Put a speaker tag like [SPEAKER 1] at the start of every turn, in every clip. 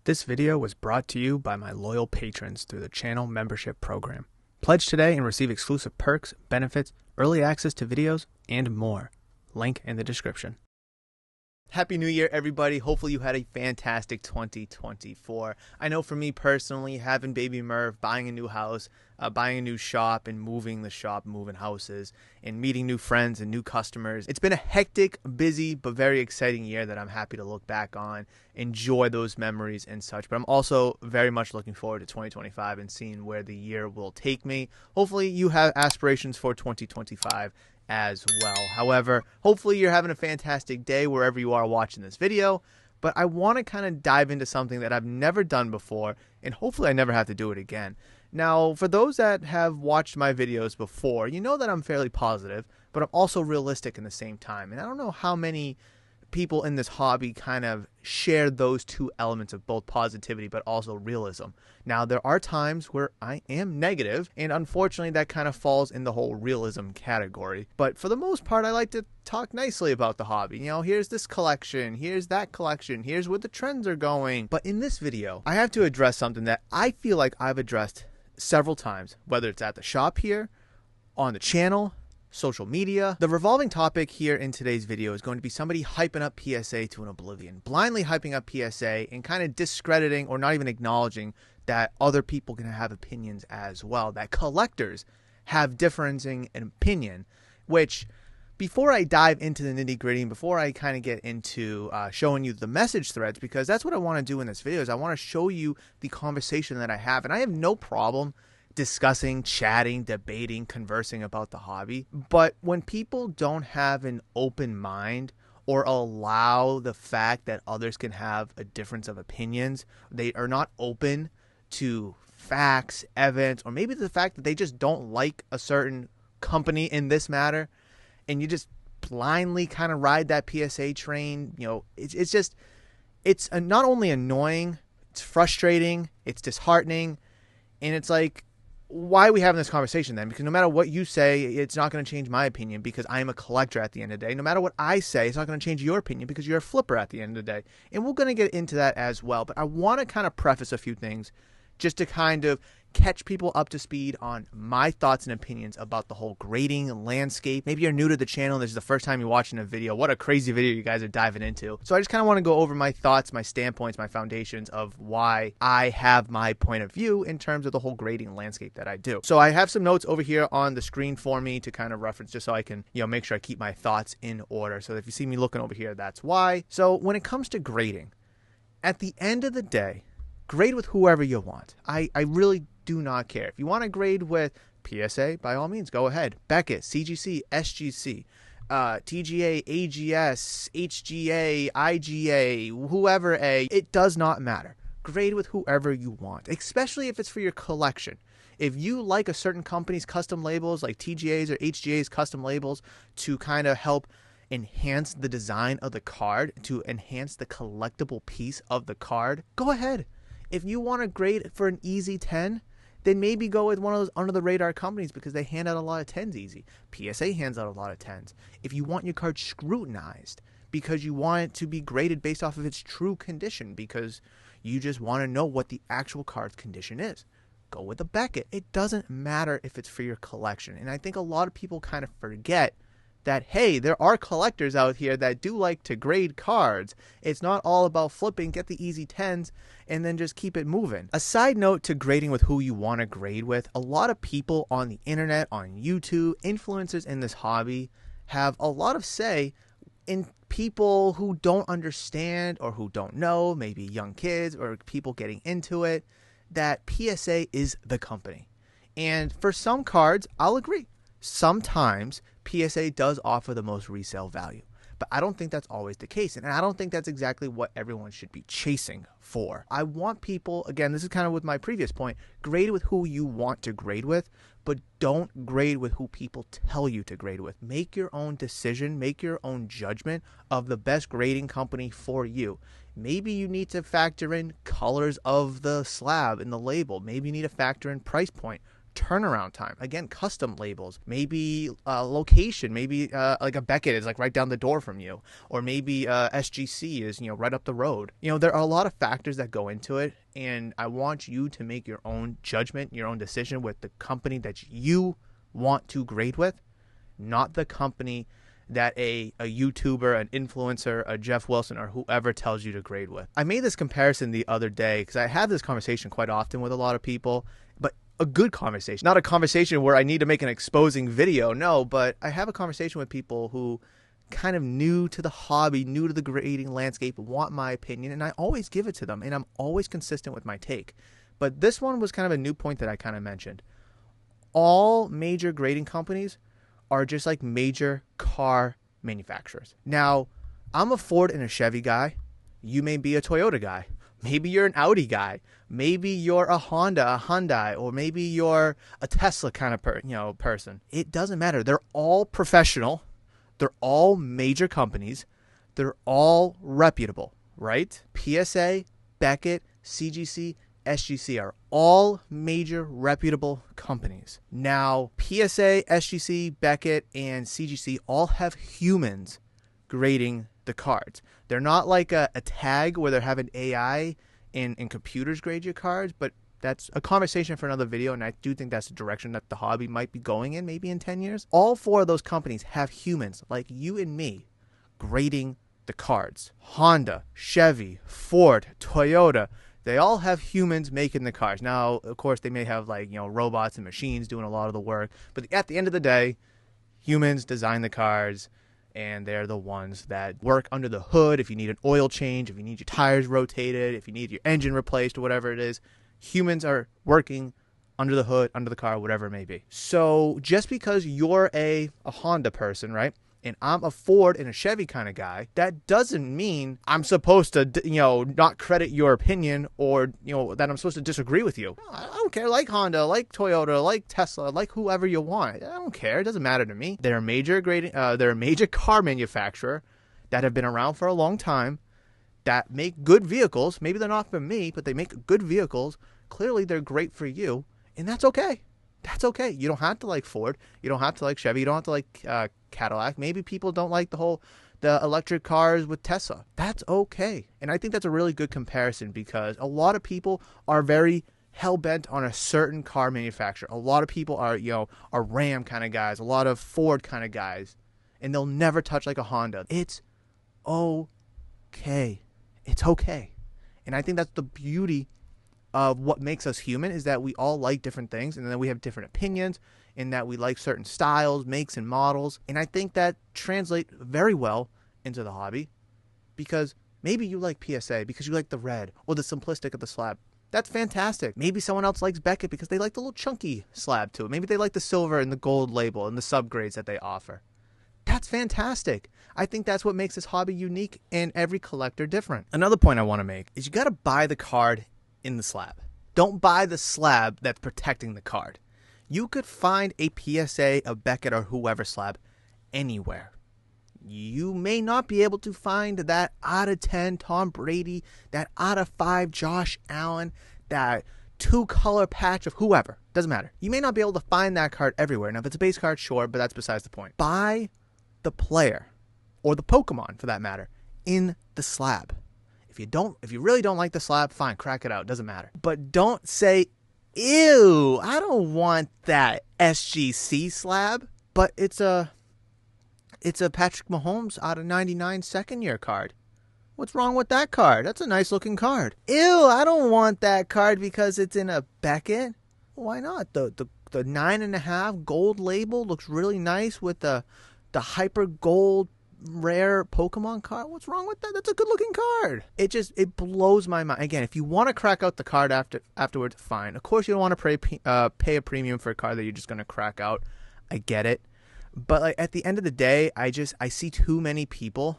[SPEAKER 1] This video was brought to you by my loyal patrons through the channel membership program. Pledge today and receive exclusive perks, benefits, early access to videos, and more. Link in the description.
[SPEAKER 2] Happy New Year, everybody. Hopefully you had a fantastic 2024. I know for me personally, having baby Murph, buying a new house, buying a new shop, and moving the shop, moving houses, and meeting new friends and new customers. It's been a hectic, busy, but very exciting year that I'm happy to look back on, enjoy those memories and such. But I'm also very much looking forward to 2025 and seeing where the year will take me. Hopefully you have aspirations for 2025 as well. However, hopefully you're having a fantastic day wherever you are watching this video. But I want to kind of dive into something that I've never done before, and hopefully I never have to do it again. Now, for those that have watched my videos before, you know that I'm fairly positive, but I'm also realistic in the same time. And I don't know how many people in this hobby kind of share those two elements of both positivity but also realism. Now, there are times where I am negative, and unfortunately that kind of falls in the whole realism category. But for the most part, I like to talk nicely about the hobby. You know, here's this collection, here's that collection, here's where the trends are going. But in this video, I have to address something that I feel like I've addressed several times, whether it's at the shop here, on the channel, social media. The revolving topic here in today's video is going to be somebody hyping up PSA to an oblivion, blindly hyping up PSA and kind of discrediting or not even acknowledging that other people can have opinions as well, that collectors have differing opinion, which before I dive into the nitty gritty, before I kind of get into showing you the message threads, because that's what I want to do in this video, is I want to show you the conversation that I have. And I have no problem discussing, chatting, debating, conversing about the hobby. But when people don't have an open mind or allow the fact that others can have a difference of opinions, they are not open to facts, evidence, or maybe the fact that they just don't like a certain company in this matter, and you just blindly kind of ride that PSA train, you know, it's not only annoying, it's frustrating, it's disheartening, and it's like, why are we having this conversation then? Because no matter what you say, it's not going to change my opinion because I am a collector at the end of the day. No matter what I say, it's not going to change your opinion because you're a flipper at the end of the day. And we're going to get into that as well. But I want to kind of preface a few things just to kind of catch people up to speed on my thoughts and opinions about the whole grading landscape. Maybe you're new to the channel and this is the first time you're watching a video. What a crazy video you guys are diving into. So I just kind of want to go over my thoughts, my standpoints, my foundations of why I have my point of view in terms of the whole grading landscape that I do. So I have some notes over here on the screen for me to kind of reference just so I can, you know, make sure I keep my thoughts in order. So if you see me looking over here, that's why. So when it comes to grading, at the end of the day, grade with whoever you want. I really do not care. If you want to grade with PSA, by all means, go ahead. Beckett, CGC, SGC, TGA, AGS, HGA, IGA, whoever A, it does not matter. Grade with whoever you want, especially if it's for your collection. If you like a certain company's custom labels, like TGA's or HGA's custom labels, to kind of help enhance the design of the card, to enhance the collectible piece of the card, go ahead. If you want to grade for an easy 10, then maybe go with one of those under-the-radar companies because they hand out a lot of 10s easy. PSA hands out a lot of 10s. If you want your card scrutinized because you want it to be graded based off of its true condition because you just want to know what the actual card's condition is, go with a Beckett. It doesn't matter if it's for your collection. And I think a lot of people kind of forget that, hey, there are collectors out here that do like to grade cards. It's not all about flipping, get the easy 10s, and then just keep it moving. A side note to grading with who you want to grade with, a lot of people on the internet, on YouTube, influencers in this hobby, have a lot of say in people who don't understand or who don't know, maybe young kids or people getting into it, that PSA is the company. And for some cards, I'll agree. Sometimes PSA does offer the most resale value, but I don't think that's always the case. And I don't think that's exactly what everyone should be chasing for. I want people, again, this is kind of with my previous point, grade with who you want to grade with, but don't grade with who people tell you to grade with. Make your own decision, make your own judgment of the best grading company for you. Maybe you need to factor in colors of the slab in the label. Maybe you need to factor in price point. turnaround time. Again, custom labels, maybe location, maybe like a Beckett is like right down the door from you, or maybe SGC is, right up the road. There are a lot of factors that go into it, and I want you to make your own judgment, your own decision with the company that you want to grade with, not the company that a YouTuber, an influencer, a Jeff Wilson, or whoever tells you to grade with. I made this comparison the other day because I have this conversation quite often with a lot of people, but a good conversation, not a conversation where I need to make an exposing video. No, but I have a conversation with people who kind of new to the hobby, new to the grading landscape, want my opinion, and I always give it to them, and I'm always consistent with my take. But this one was kind of a new point that I kind of mentioned. All major grading companies are just like major car manufacturers. Now, I'm a Ford and a Chevy guy. You may be a Toyota guy. Maybe you're an Audi guy. Maybe you're a Honda, a Hyundai, or maybe you're a Tesla kind of person. It doesn't matter. They're all professional. They're all major companies. They're all reputable, right? PSA, Beckett, CGC, SGC are all major reputable companies. Now, PSA, SGC, Beckett, and CGC all have humans grading the cards. They're not like a tag where they're having AI and computers grade your cards, but that's a conversation for another video, and I do think that's the direction that the hobby might be going in maybe in 10 years. All four of those companies have humans like you and me grading the cards. Honda, Chevy, Ford, Toyota, they all have humans making the cars. Now, of course, they may have robots and machines doing a lot of the work. But at the end of the day, humans design the cars, and they're the ones that work under the hood. If you need an oil change, if you need your tires rotated, if you need your engine replaced or whatever it is, humans are working under the hood, under the car, whatever it may be. So just because you're a Honda person, right? And I'm a Ford and a Chevy kind of guy, that doesn't mean I'm supposed to, not credit your opinion or, that I'm supposed to disagree with you. I don't care. Like Honda, like Toyota, like Tesla, like whoever you want. I don't care. It doesn't matter to me. They're a major car manufacturer that have been around for a long time, that make good vehicles. Maybe they're not for me, but they make good vehicles. Clearly, they're great for you, and that's okay. That's okay. You don't have to like Ford. You don't have to like Chevy. You don't have to like Cadillac. Maybe people don't like the electric cars with Tesla. That's okay. And I think that's a really good comparison because a lot of people are very hell-bent on a certain car manufacturer. A lot of people are, are Ram kind of guys, a lot of Ford kind of guys, and they'll never touch like a Honda. It's okay. It's okay. And I think that's the beauty of what makes us human, is that we all like different things, and then we have different opinions, and that we like certain styles, makes, and models. And I think that translates very well into the hobby, because maybe you like PSA because you like the red or the simplistic of the slab. That's fantastic. Maybe someone else likes Beckett because they like the little chunky slab to it. Maybe they like the silver and the gold label and the subgrades that they offer. That's fantastic. I think that's what makes this hobby unique and every collector different. Another point I want to make is you got to buy the card in the slab. Don't buy the slab that's protecting the card. You could find a PSA, a Beckett, or whoever slab anywhere. You may not be able to find that out of 10 Tom Brady, that out of 5 Josh Allen, that 2-color patch of whoever. Doesn't matter. You may not be able to find that card everywhere. Now, if it's a base card, sure, but that's besides the point. Buy the player, or the Pokemon for that matter, in the slab. If you really don't like the slab, fine, crack it out. Doesn't matter. But don't say, ew, I don't want that SGC slab. But it's a Patrick Mahomes out of 99 second-year card. What's wrong with that card? That's a nice-looking card. Ew, I don't want that card because it's in a Beckett. Why not? The 9.5 gold label looks really nice with the hyper gold rare Pokemon card. What's wrong with that? That's a good-looking card. It blows my mind. Again, if you want to crack out the card afterwards, fine. Of course, you don't want to pay a premium for a card that you're just going to crack out. I get it. But at the end of the day, I see too many people.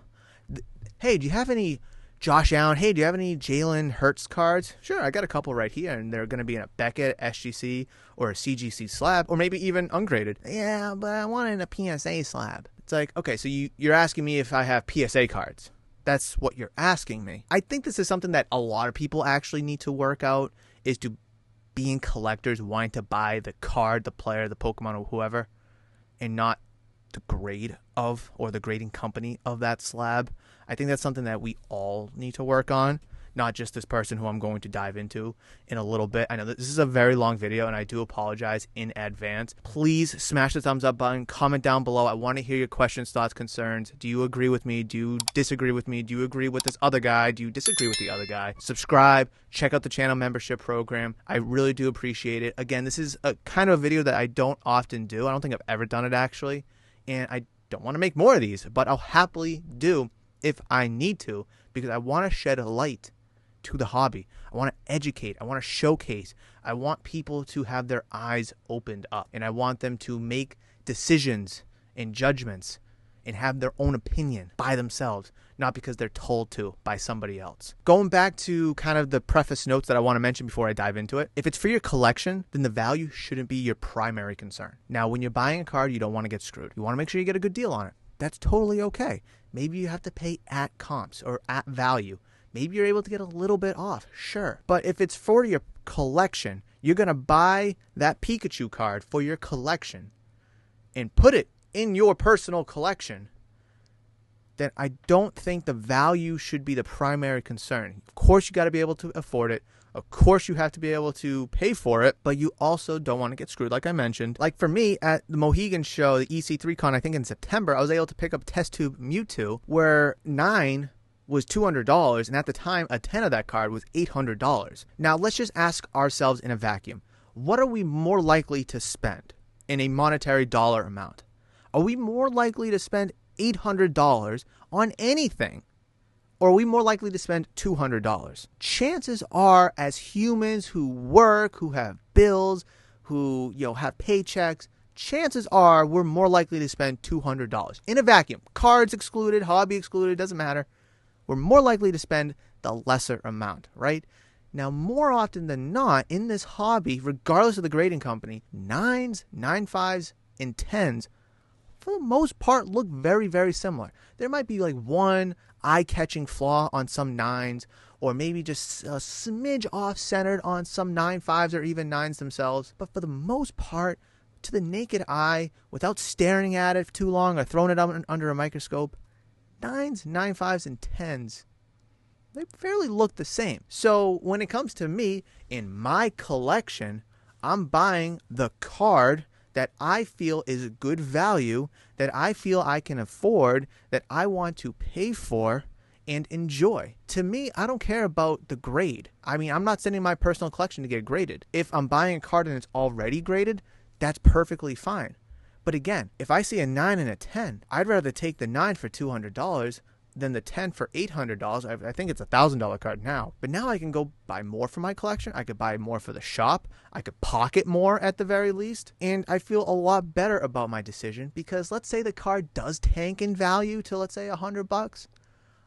[SPEAKER 2] Hey, do you have any Josh Allen? Hey, do you have any Jalen Hurts cards? Sure, I got a couple right here, and they're going to be in a Beckett, SGC, or a CGC slab, or maybe even ungraded. Yeah, but I want it in a PSA slab. It's like, okay, so you're asking me if I have PSA cards. That's what you're asking me. I think this is something that a lot of people actually need to work out, is to being collectors, wanting to buy the card, the player, the Pokemon, or whoever, and not the grade of or the grading company of that slab. I think that's something that we all need to work on, not just this person who I'm going to dive into in a little bit. I know that this is a very long video, and I do apologize in advance. Please smash the thumbs up button, comment down below. I want to hear your questions, thoughts, concerns. Do you agree with me? Do you disagree with me? Do you agree with this other guy? Do you disagree with the other guy? Subscribe, check out the channel membership program. I really do appreciate it. Again, this is a kind of a video that I don't often do. I don't think I've ever done it, actually, and I don't want to make more of these, but I'll happily do if I need to, because I want to shed a light to the hobby. I want to educate. I want to showcase. I want people to have their eyes opened up, and I want them to make decisions and judgments and have their own opinion by themselves, not because they're told to by somebody else. Going back to kind of the preface notes that I want to mention before I dive into it, if it's for your collection, then the value shouldn't be your primary concern. Now, when you're buying a card, you don't want to get screwed. You want to make sure you get a good deal on it. That's totally okay. Maybe you have to pay at comps or at value. Maybe you're able to get a little bit off, sure. But if it's for your collection, you're going to buy that Pikachu card for your collection and put it in your personal collection, then I don't think the value should be the primary concern. Of course, you got to be able to afford it. Of course, you have to be able to pay for it, but you also don't want to get screwed, like I mentioned. Like for me, at the Mohegan show, the EC3 Con, I think in September, I was able to pick up Test Tube Mewtwo, where 9 was $200, and at the time, a 10 of that card was $800. Now, let's just ask ourselves in a vacuum. What are we more likely to spend in a monetary dollar amount? Are we more likely to spend $800 on anything? Or are we more likely to spend $200? Chances are, as humans who work, who have bills, who have paychecks, chances are we're more likely to spend $200. In a vacuum, cards excluded, hobby excluded, doesn't matter. We're more likely to spend the lesser amount, right? Now, more often than not, in this hobby, regardless of the grading company, 9s, 9.5s, and 10s, for the most part, look very, very similar. There might be like one eye-catching flaw on some 9s, or maybe just a smidge off-centered on some 9.5s or even 9s themselves. But for the most part, to the naked eye, without staring at it too long or throwing it under a microscope, 9s, 9.5s, and 10s, they fairly look the same. So when it comes to me, in my collection, I'm buying the card that I feel is good value, that I feel I can afford, that I want to pay for and enjoy. To me, I don't care about the grade. I mean, I'm not sending my personal collection to get graded. If I'm buying a card and it's already graded, that's perfectly fine. But again, if I see a 9 and a 10, I'd rather take the 9 for $200 than the 10 for $800. I think it's a $1,000 card now. But now I can go buy more for my collection. I could buy more for the shop. I could pocket more at the very least. And I feel a lot better about my decision, because let's say the card does tank in value to, let's say, $100.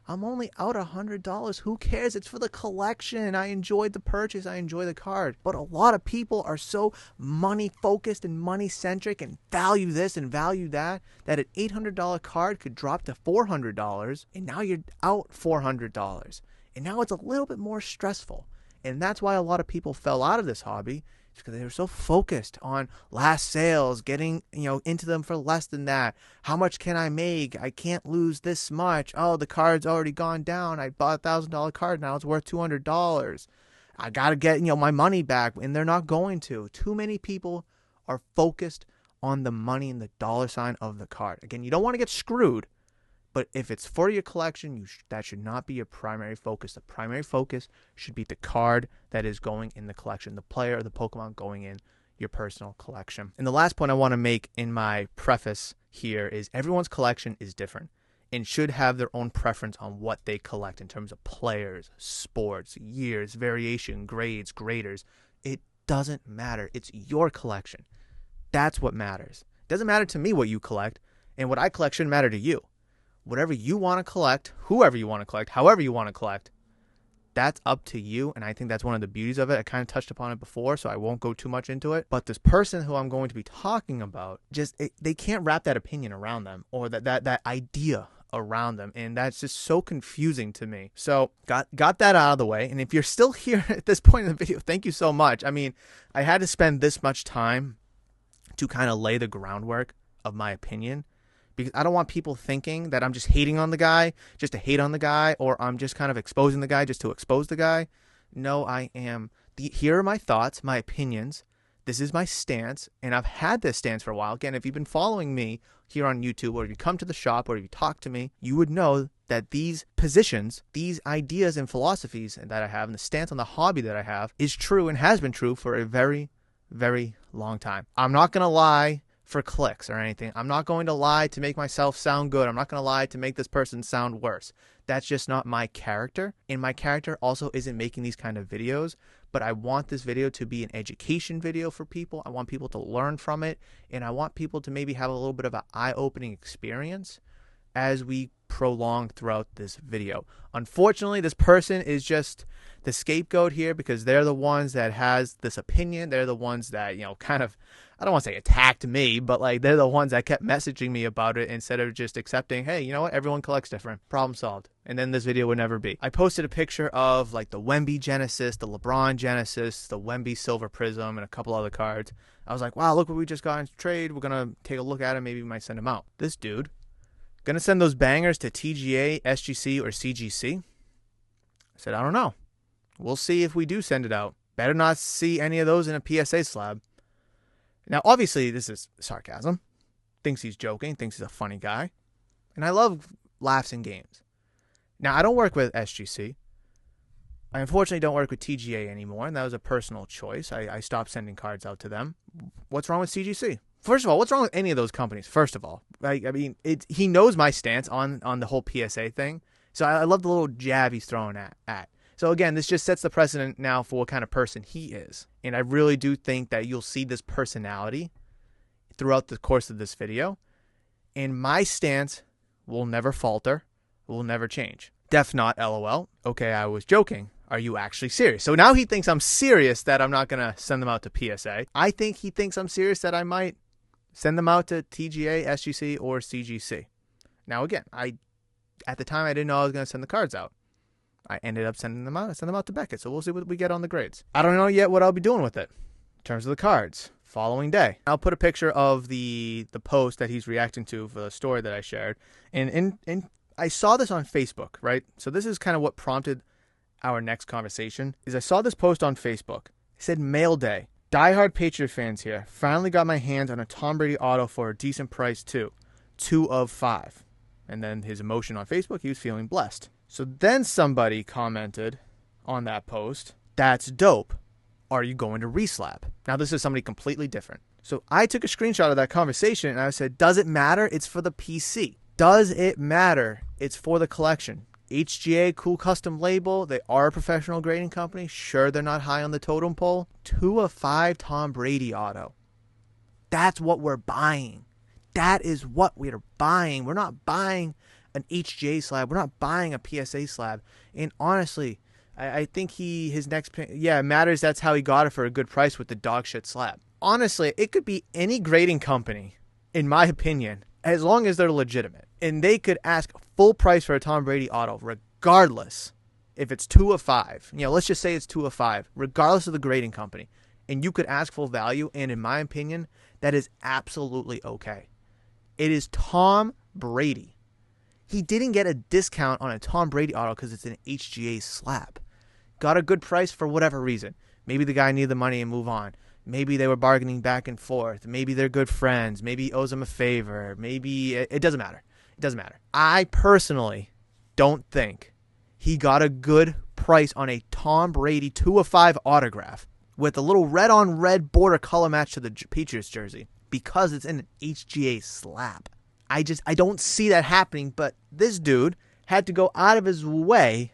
[SPEAKER 2] I'm only out $100. Who cares? It's for the collection. I enjoyed the purchase. I enjoy the card. But a lot of people are so money focused and money centric and value this and value that, that an $800 card could drop to $400, and now you're out $400. And now it's a little bit more stressful. And that's why a lot of people fell out of this hobby, because they were so focused on last sales, getting into them for less than that. How much can I make? I can't lose this much. Oh, the card's already gone down. I bought a $1,000 card. Now it's worth $200. I got to get my money back, and they're not going to. Too many people are focused on the money and the dollar sign of the card. Again, you don't want to get screwed, but if it's for your collection, that should not be your primary focus. The primary focus should be the card that is going in the collection, the player or the Pokemon going in your personal collection. And the last point I want to make in my preface here is everyone's collection is different and should have their own preference on what they collect in terms of players, sports, years, variation, grades, graders. It doesn't matter. It's your collection. That's what matters. It doesn't matter to me what you collect, and what I collect shouldn't matter to you. Whatever you want to collect, whoever you want to collect, however you want to collect, that's up to you. And I think that's one of the beauties of it. I kind of touched upon it before, so I won't go too much into it. But this person who I'm going to be talking about, they can't wrap that opinion around them, or that idea around them, and that's just so confusing to me. So got that out of the way, and if you're still here at this point in the video, thank you so much. I mean, I had to spend this much time to kind of lay the groundwork of my opinion, because I don't want people thinking that I'm just hating on the guy just to hate on the guy, or I'm just kind of exposing the guy just to expose the guy. No, I am. Here are my thoughts, my opinions. This is my stance, and I've had this stance for a while. Again, if you've been following me here on YouTube, or if you come to the shop, or if you talk to me, you would know that these positions, these ideas and philosophies that I have, and the stance on the hobby that I have is true and has been true for a very, very long time. I'm not going to lie for clicks or anything. I'm not going to lie to make myself sound good. I'm not going to lie to make this person sound worse. That's just not my character. And my character also isn't making these kind of videos, but I want this video to be an education video for people. I want people to learn from it, and I want people to maybe have a little bit of an eye-opening experience as we prolong throughout this video. Unfortunately, this person is just the scapegoat here, because they're the ones that has this opinion. They're the ones that, kind of, I don't want to say attacked me, but like they're the ones that kept messaging me about it instead of just accepting, hey, you know what, everyone collects different. Problem solved. And then this video would never be. I posted a picture of like the Wemby Genesis, the LeBron Genesis, the Wemby Silver Prism, and a couple other cards. I was like, wow, look what we just got in trade. We're going to take a look at it. Maybe we might send them out. This dude, going to send those bangers to TGA, SGC, or CGC? I said, I don't know. We'll see if we do send it out. Better not see any of those in a PSA slab. Now, obviously, this is sarcasm. Thinks he's joking. Thinks he's a funny guy. And I love laughs and games. Now, I don't work with SGC. I unfortunately don't work with TGA anymore, and that was a personal choice. I stopped sending cards out to them. What's wrong with CGC? First of all, what's wrong with any of those companies? First of all, I mean, he knows my stance on the whole PSA thing. So I love the little jab he's throwing at. So again, this just sets the precedent now for what kind of person he is. And I really do think that you'll see this personality throughout the course of this video. And my stance will never falter, will never change. Def not, LOL. Okay, I was joking. Are you actually serious? So now he thinks I'm serious that I'm not going to send them out to PSA. I think he thinks I'm serious that I might send them out to TGA, SGC, or CGC. Now again, at the time I didn't know I was going to send the cards out. I ended up sending them out. I sent them out to Beckett, so we'll see what we get on the grades. I don't know yet what I'll be doing with it in terms of the cards. Following day, I'll put a picture of the post that he's reacting to for the story that I shared. And I saw this on Facebook, right? So this is kind of what prompted our next conversation. Is I saw this post on Facebook. It said, mail day. Diehard Patriot fans here. Finally got my hands on a Tom Brady auto for a decent price too. 2 of 5. And then his emotion on Facebook, he was feeling blessed. So then somebody commented on that post, that's dope. Are you going to reslab? Now this is somebody completely different. So I took a screenshot of that conversation and I said, does it matter? It's for the PC. Does it matter? It's for the collection. HGA, cool custom label. They are a professional grading company. Sure, they're not high on the totem pole. 2 of 5 Tom Brady auto. That's what we're buying. That is what we're buying. We're not buying an HGA slab. We're not buying a PSA slab. And honestly, I think his next pick, yeah, it matters. That's how he got it for a good price with the dog shit slab. Honestly, it could be any grading company, in my opinion, as long as they're legitimate. And they could ask full price for a Tom Brady auto, regardless if it's 2 of 5. Let's just say it's 2 of 5, regardless of the grading company. And you could ask full value. And in my opinion, that is absolutely okay. It is Tom Brady. He didn't get a discount on a Tom Brady auto because it's an HGA slab. Got a good price for whatever reason. Maybe the guy needed the money and move on. Maybe they were bargaining back and forth. Maybe they're good friends. Maybe he owes him a favor. Maybe it doesn't matter. It doesn't matter. I personally don't think he got a good price on a Tom Brady 2 of 5 autograph with a little red on red border color match to the Patriots jersey because it's in an HGA slab. I don't see that happening, but this dude had to go out of his way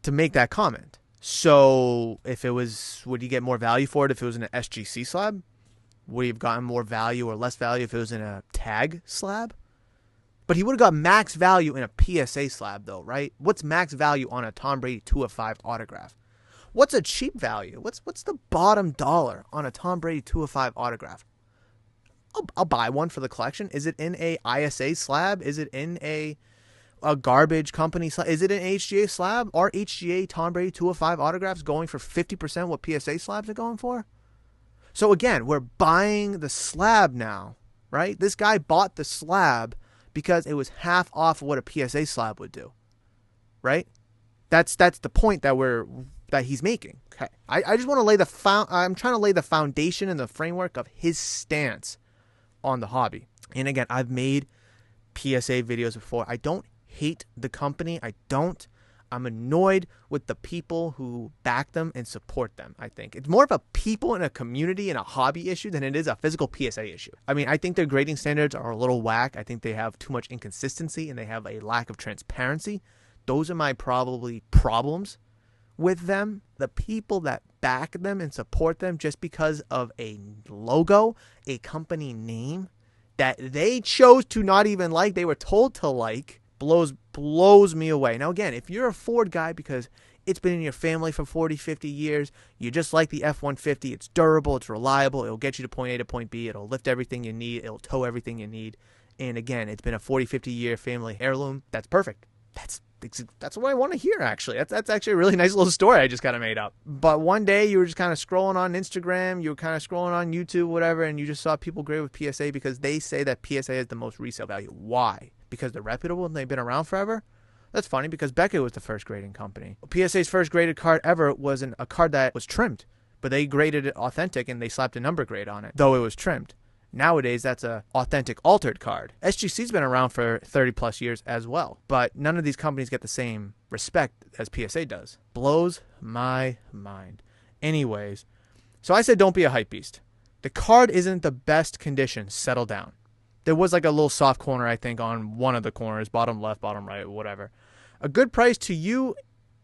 [SPEAKER 2] to make that comment. So if it was, would he get more value for it if it was in an SGC slab? Would he have gotten more value or less value if it was in a tag slab? But he would have got max value in a PSA slab though, right? What's max value on a Tom Brady 2 of 5 autograph? What's a cheap value? What's the bottom dollar on a Tom Brady 2 of 5 autograph? I'll buy one for the collection. Is it in a ISA slab? Is it in a garbage company slab? Is it an HGA slab? Are HGA Tom Brady 205 autographs going for 50% what PSA slabs are going for? So again, we're buying the slab now, right? This guy bought the slab because it was half off of what a PSA slab would do, right? That's the point that he's making. Okay, I just want to lay I'm trying to lay the foundation and the framework of his stance on the hobby. And again, I've made PSA videos before. I don't hate the company. I'm annoyed with the people who back them and support them, I think. It's more of a people in a community and a hobby issue than it is a physical PSA issue. I mean, I think their grading standards are a little whack. I think they have too much inconsistency and they have a lack of transparency. Those are my probably problems with them. The people that back them and support them just because of a logo, a company name that they chose to not even like, they were told to like, blows me away. Now, again, if you're a Ford guy because it's been in your family for 40, 50 years, you just like the F-150, it's durable, it's reliable, it'll get you to point A to point B, it'll lift everything you need, it'll tow everything you need, and again, it's been a 40, 50-year family heirloom, that's perfect. That's what I want to hear, actually. That's actually a really nice little story I just kind of made up. But one day you were just kind of scrolling on Instagram, you were kind of scrolling on YouTube, whatever, and you just saw people grade with PSA because they say that PSA has the most resale value. Why? Because they're reputable and they've been around forever? That's funny because Beckett was the first grading company. PSA's first graded card ever was a card that was trimmed, but they graded it authentic and they slapped a number grade on it, though it was trimmed. Nowadays, that's a authentic altered card. SGC's been around for 30 plus years as well, but none of these companies get the same respect as PSA does. Blows my mind. Anyways, so I said don't be a hype beast. The card isn't the best condition. Settle down. There was like a little soft corner, I think, on one of the corners, bottom left, bottom right, whatever. A good price to you,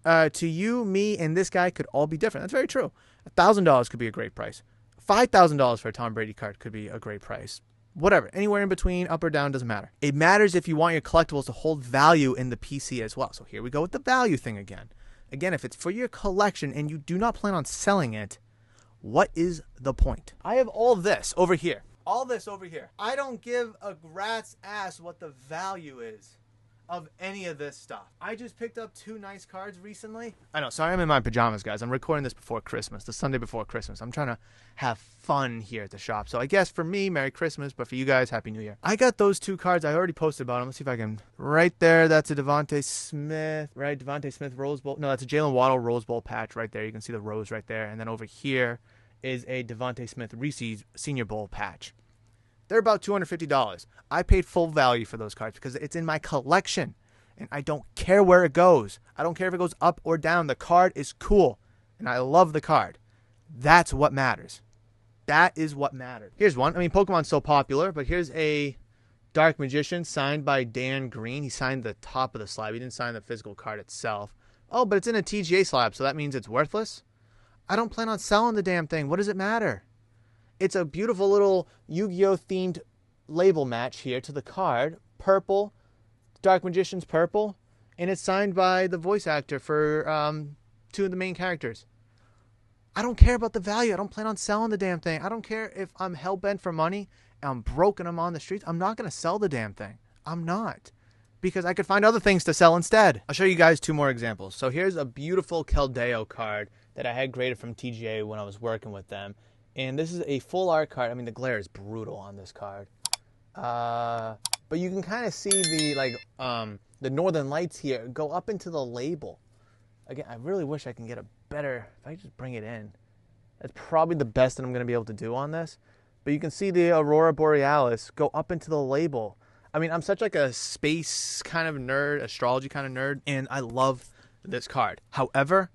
[SPEAKER 2] me, and this guy could all be different. That's very true. $1,000 could be a great price. $5,000 for a Tom Brady card could be a great price. Whatever. Anywhere in between, up or down, doesn't matter. It matters if you want your collectibles to hold value in the PC as well. So here we go with the value thing again. Again, if it's for your collection and you do not plan on selling it, what is the point? I have all this over here. All this over here. I don't give a rat's ass what the value is of any of this stuff. I just picked up 2 nice cards recently. I know, sorry I'm in my pajamas, guys. I'm recording this before Christmas, the Sunday before Christmas. I'm trying to have fun here at the shop. So I guess for me, Merry Christmas, but for you guys, Happy New Year. I got those 2 cards. I already posted about them. Let's see if I can... Right there, that's a Devontae Smith, right? Devontae Smith Rose Bowl. No, that's a Jalen Waddle Rose Bowl patch right there. You can see the rose right there. And then over here is a Devontae Smith Reese's Senior Bowl patch. They're about $250. I paid full value for those cards because it's in my collection. And I don't care where it goes. I don't care if it goes up or down. The card is cool. And I love the card. That's what matters. That is what matters. Here's one. I mean, Pokemon's so popular, but here's a Dark Magician signed by Dan Green. He signed the top of the slab. He didn't sign the physical card itself. Oh, but it's in a TGA slab, so that means it's worthless? I don't plan on selling the damn thing. What does it matter? It's a beautiful little Yu-Gi-Oh! Themed label match here to the card. Purple. Dark Magician's purple. And it's signed by the voice actor for 2 of the main characters. I don't care about the value. I don't plan on selling the damn thing. I don't care if I'm hell-bent for money and I'm broke and I'm on the streets. I'm not going to sell the damn thing. I'm not. Because I could find other things to sell instead. I'll show you guys 2 more examples. So here's a beautiful Keldeo card that I had graded from TGA when I was working with them. And this is a full art card. I mean, the glare is brutal on this card. But you can kind of see the Northern Lights here go up into the label. Again, I really wish I can get a better, if I just bring it in. That's probably the best that I'm going to be able to do on this. But you can see the Aurora Borealis go up into the label. I mean, I'm such like a space kind of nerd, astrology kind of nerd, and I love this card. However,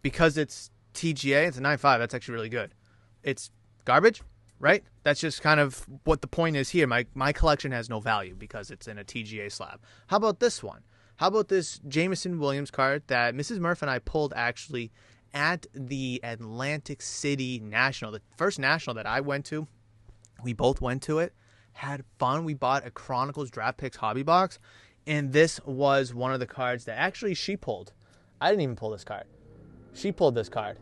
[SPEAKER 2] because it's TGA, it's a 9.5, that's actually really good. It's garbage, right? That's just kind of what the point is here. My collection has no value because it's in a TGA slab. How about this one? How about this Jameson Williams card that Mrs. Murph and I pulled actually at the Atlantic City National, the first national that I went to. We both went to it, had fun. We bought a Chronicles Draft Picks hobby box, and this was one of the cards that actually she pulled. I didn't even pull this card. She pulled this card.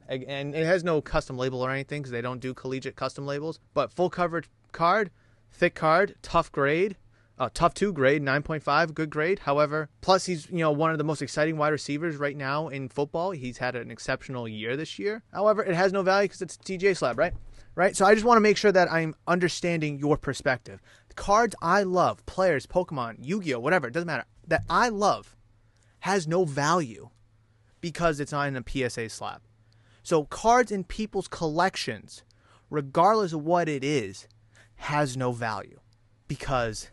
[SPEAKER 2] And it has no custom label or anything because they don't do collegiate custom labels. But full coverage card, thick card, tough grade. Tough 2 grade, 9.5, good grade. However, plus he's, one of the most exciting wide receivers right now in football. He's had an exceptional year this year. However, it has no value because it's a TGA slab, right? Right? So I just want to make sure that I'm understanding your perspective. The cards I love, players, Pokemon, Yu-Gi-Oh, whatever, it doesn't matter, that I love has no value because it's not in a PSA slab. So cards in people's collections, regardless of what it is, has no value because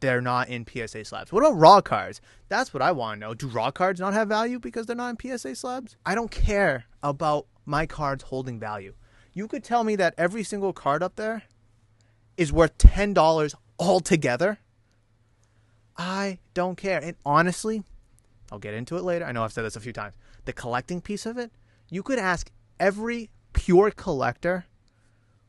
[SPEAKER 2] they're not in PSA slabs. What about raw cards? That's what I want to know. Do raw cards not have value because they're not in PSA slabs? I don't care about my cards holding value. You could tell me that every single card up there is worth $10 altogether. I don't care. And honestly, I'll get into it later. I know I've said this a few times. The collecting piece of it, you could ask every pure collector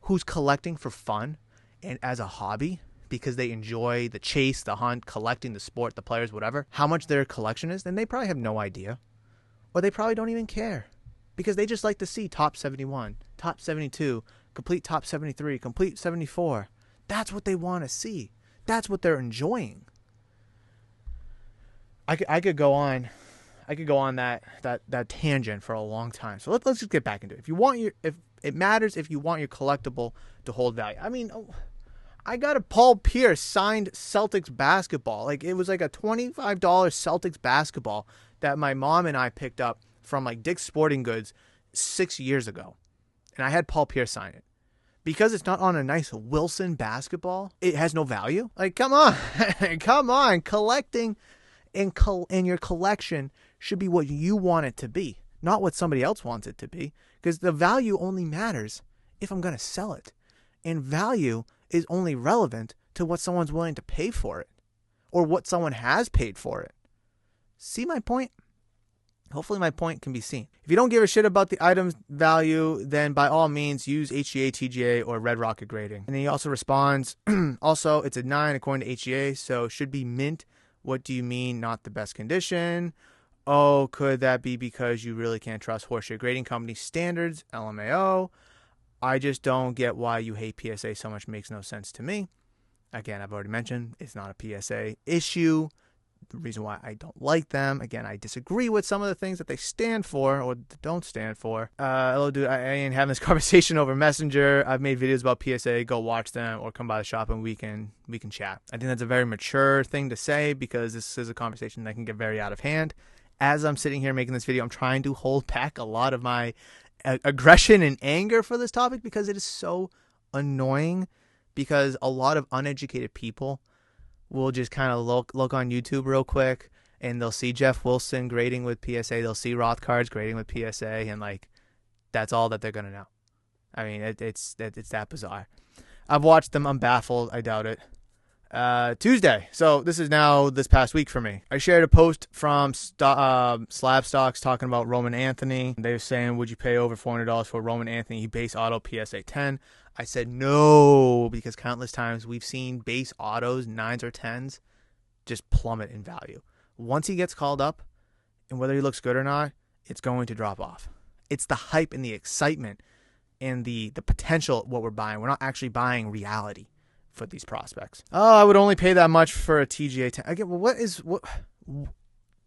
[SPEAKER 2] who's collecting for fun and as a hobby, because they enjoy the chase, the hunt, collecting the sport, the players, whatever, how much their collection is, then they probably have no idea. Or they probably don't even care. Because they just like to see top 71, top 72, complete top 73, complete 74. That's what they want to see. That's what they're enjoying. I could go on that tangent for a long time. So let's just get back into it. If it matters if you want your collectible to hold value. I mean, I got a Paul Pierce signed Celtics basketball. Like, it was like a $25 Celtics basketball that my mom and I picked up from like Dick's Sporting Goods 6 years ago. And I had Paul Pierce sign it. Because it's not on a nice Wilson basketball, it has no value. Like, come on. Come on. Collecting and your collection should be what you want it to be, not what somebody else wants it to be. Because the value only matters if I'm going to sell it. And value is only relevant to what someone's willing to pay for it or what someone has paid for it. See my point? Hopefully my point can be seen. If you don't give a shit about the item's value, then by all means use HGA, TGA, or Red Rocket grading. And then he also responds, also, it's a 9 according to HGA, so should be mint. What do you mean not the best condition? Oh, could that be because you really can't trust horseshit grading company standards? LMAO. I just don't get why you hate PSA so much. Makes no sense to me. Again, I've already mentioned it's not a PSA issue. The reason why I don't like them, again, I disagree with some of the things that they stand for or don't stand for. Hello, dude. I ain't having this conversation over Messenger. I've made videos about PSA. Go watch them or come by the shop and we can chat. I think that's a very mature thing to say because this is a conversation that can get very out of hand. As I'm sitting here making this video, I'm trying to hold back a lot of my aggression and anger for this topic because it is so annoying, because a lot of uneducated people will just kind of look on YouTube real quick and they'll see Jeff Wilson grading with PSA, they'll see Roth cards grading with PSA, and like that's all that they're gonna know. I mean, it's that bizarre. I've watched them. I'm baffled. I doubt it. Tuesday. So this is now this past week for me. I shared a post from Slab Stocks talking about Roman Anthony. They were saying, would you pay over $400 for Roman Anthony base auto PSA 10? I said no, because countless times we've seen base autos, 9s or 10s, just plummet in value. Once he gets called up, and whether he looks good or not, it's going to drop off. It's the hype and the excitement and the potential of what we're buying. We're not actually buying reality for these prospects. Oh, I would only pay that much for a TGA 10. Again, well, what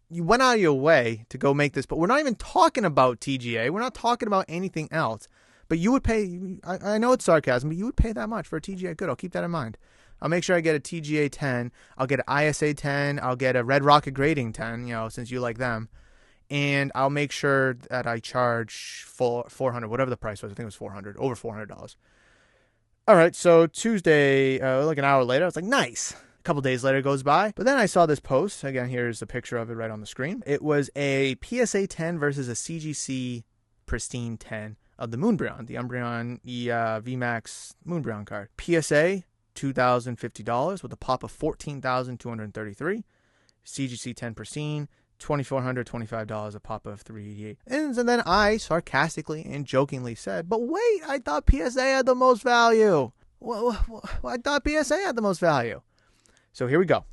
[SPEAKER 2] you went out of your way to go make this, but we're not even talking about TGA. We're not talking about anything else. But you would pay, I know it's sarcasm, but you would pay that much for a TGA. Good, I'll keep that in mind. I'll make sure I get a TGA 10. I'll get an ISA 10. I'll get a Red Rocket grading 10, since you like them. And I'll make sure that I charge $400, whatever the price was. I think it was $400, over $400. All right, so Tuesday, like an hour later, I was like, nice. A couple days later goes by. But then I saw this post. Again, here's a picture of it right on the screen. It was a PSA 10 versus a CGC Pristine 10 of the Moonbryon, the Umbreon VMAX Moonbryon card. PSA, $2,050 with a pop of $14,233. CGC 10 Pristine, $2,425, a pop of $388. And then I sarcastically and jokingly said, but wait, I thought PSA had the most value. Well, I thought PSA had the most value. So here we go.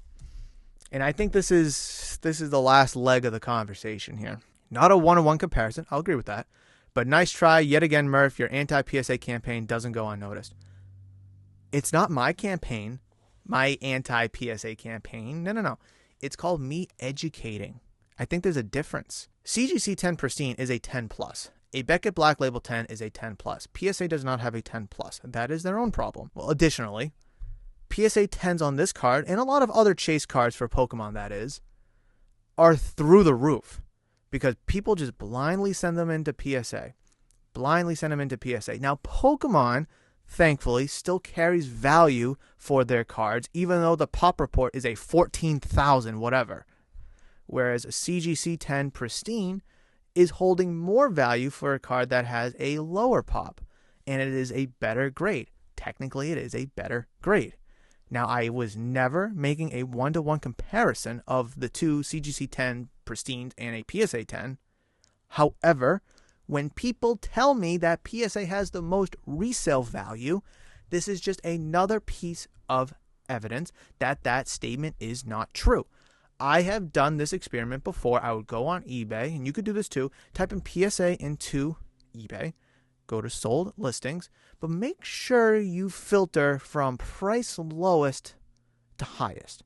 [SPEAKER 2] And I think this is the last leg of the conversation here. Not a one-on-one comparison. I'll agree with that. But nice try yet again, Murph. Your anti-PSA campaign doesn't go unnoticed. It's not my campaign, my anti-PSA campaign. No. It's called me educating. I think there's a difference. CGC 10 Pristine is a 10 plus. A Beckett Black Label 10 is a 10 plus. PSA does not have a 10 plus. That is their own problem. Well, additionally, PSA 10s on this card, and a lot of other chase cards for Pokemon that is, are through the roof. Because people just blindly send them into PSA. Now, Pokemon, thankfully, still carries value for their cards, even though the pop report is a 14,000 whatever. Whereas a CGC 10 Pristine is holding more value for a card that has a lower pop, and it is a better grade. Technically, it is a better grade. Now, I was never making a one-to-one comparison of the two CGC 10 Pristines and a PSA 10. However, when people tell me that PSA has the most resale value, this is just another piece of evidence that that statement is not true. I have done this experiment before. I would go on eBay, and you could do this too. Type in PSA into eBay. Go to sold listings, but make sure you filter from price lowest to highest.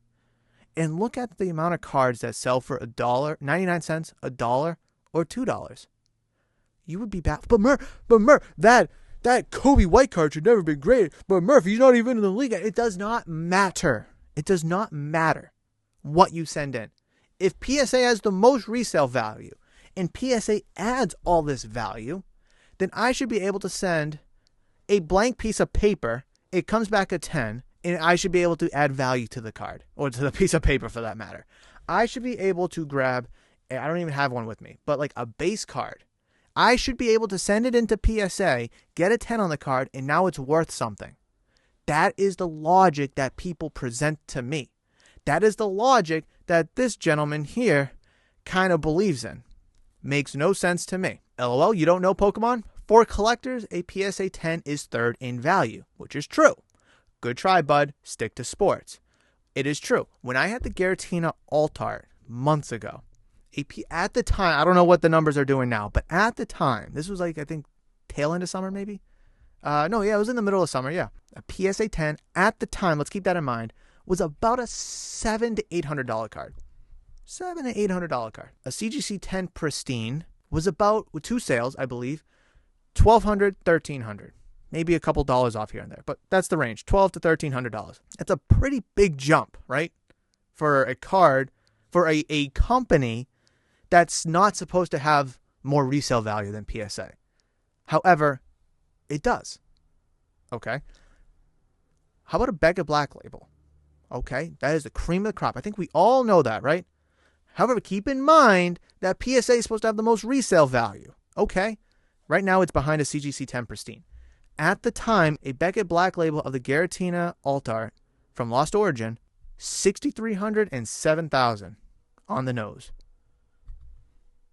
[SPEAKER 2] And look at the amount of cards that sell for $1, 99 cents, $1, or $2. You would be back. But Murph, that Kobe White card should never have been graded. But Murph, he's not even in the league. It does not matter. It does not matter what you send in. If PSA has the most resale value and PSA adds all this value, then I should be able to send a blank piece of paper. It comes back a 10, and I should be able to add value to the card, or to the piece of paper for that matter. I should be able to grab, I don't even have one with me, but like a base card. I should be able to send it into PSA, get a 10 on the card, and now it's worth something. That is the logic that people present to me. That is the logic that this gentleman here kind of believes in. Makes no sense to me. LOL, you don't know Pokemon? For collectors, a PSA 10 is third in value, which is true. Good try, bud. Stick to sports. It is true. When I had the Giratina Alt-Art months ago, at the time, I don't know what the numbers are doing now, but at the time, this was like, I think, tail end of summer maybe? It was in the middle of summer, yeah. A PSA 10 at the time, let's keep that in mind, was about a $700 to $800 card. $700 to $800 card. A CGC 10 Pristine was about, with two sales, I believe, $1,200, $1,300. Maybe a couple dollars off here and there, but that's the range, $1,200 to $1,300. That's a pretty big jump, right? For a card, for a company that's not supposed to have more resale value than PSA. However, it does. Okay. How about a Beckett Black Label? Okay, that is the cream of the crop. I think we all know that, right? However, keep in mind that PSA is supposed to have the most resale value. Okay, right now it's behind a CGC 10 Pristine. At the time, a Beckett Black Label of the Giratina Alt-Art from Lost Origin, $6,300 and $7,000 on the nose.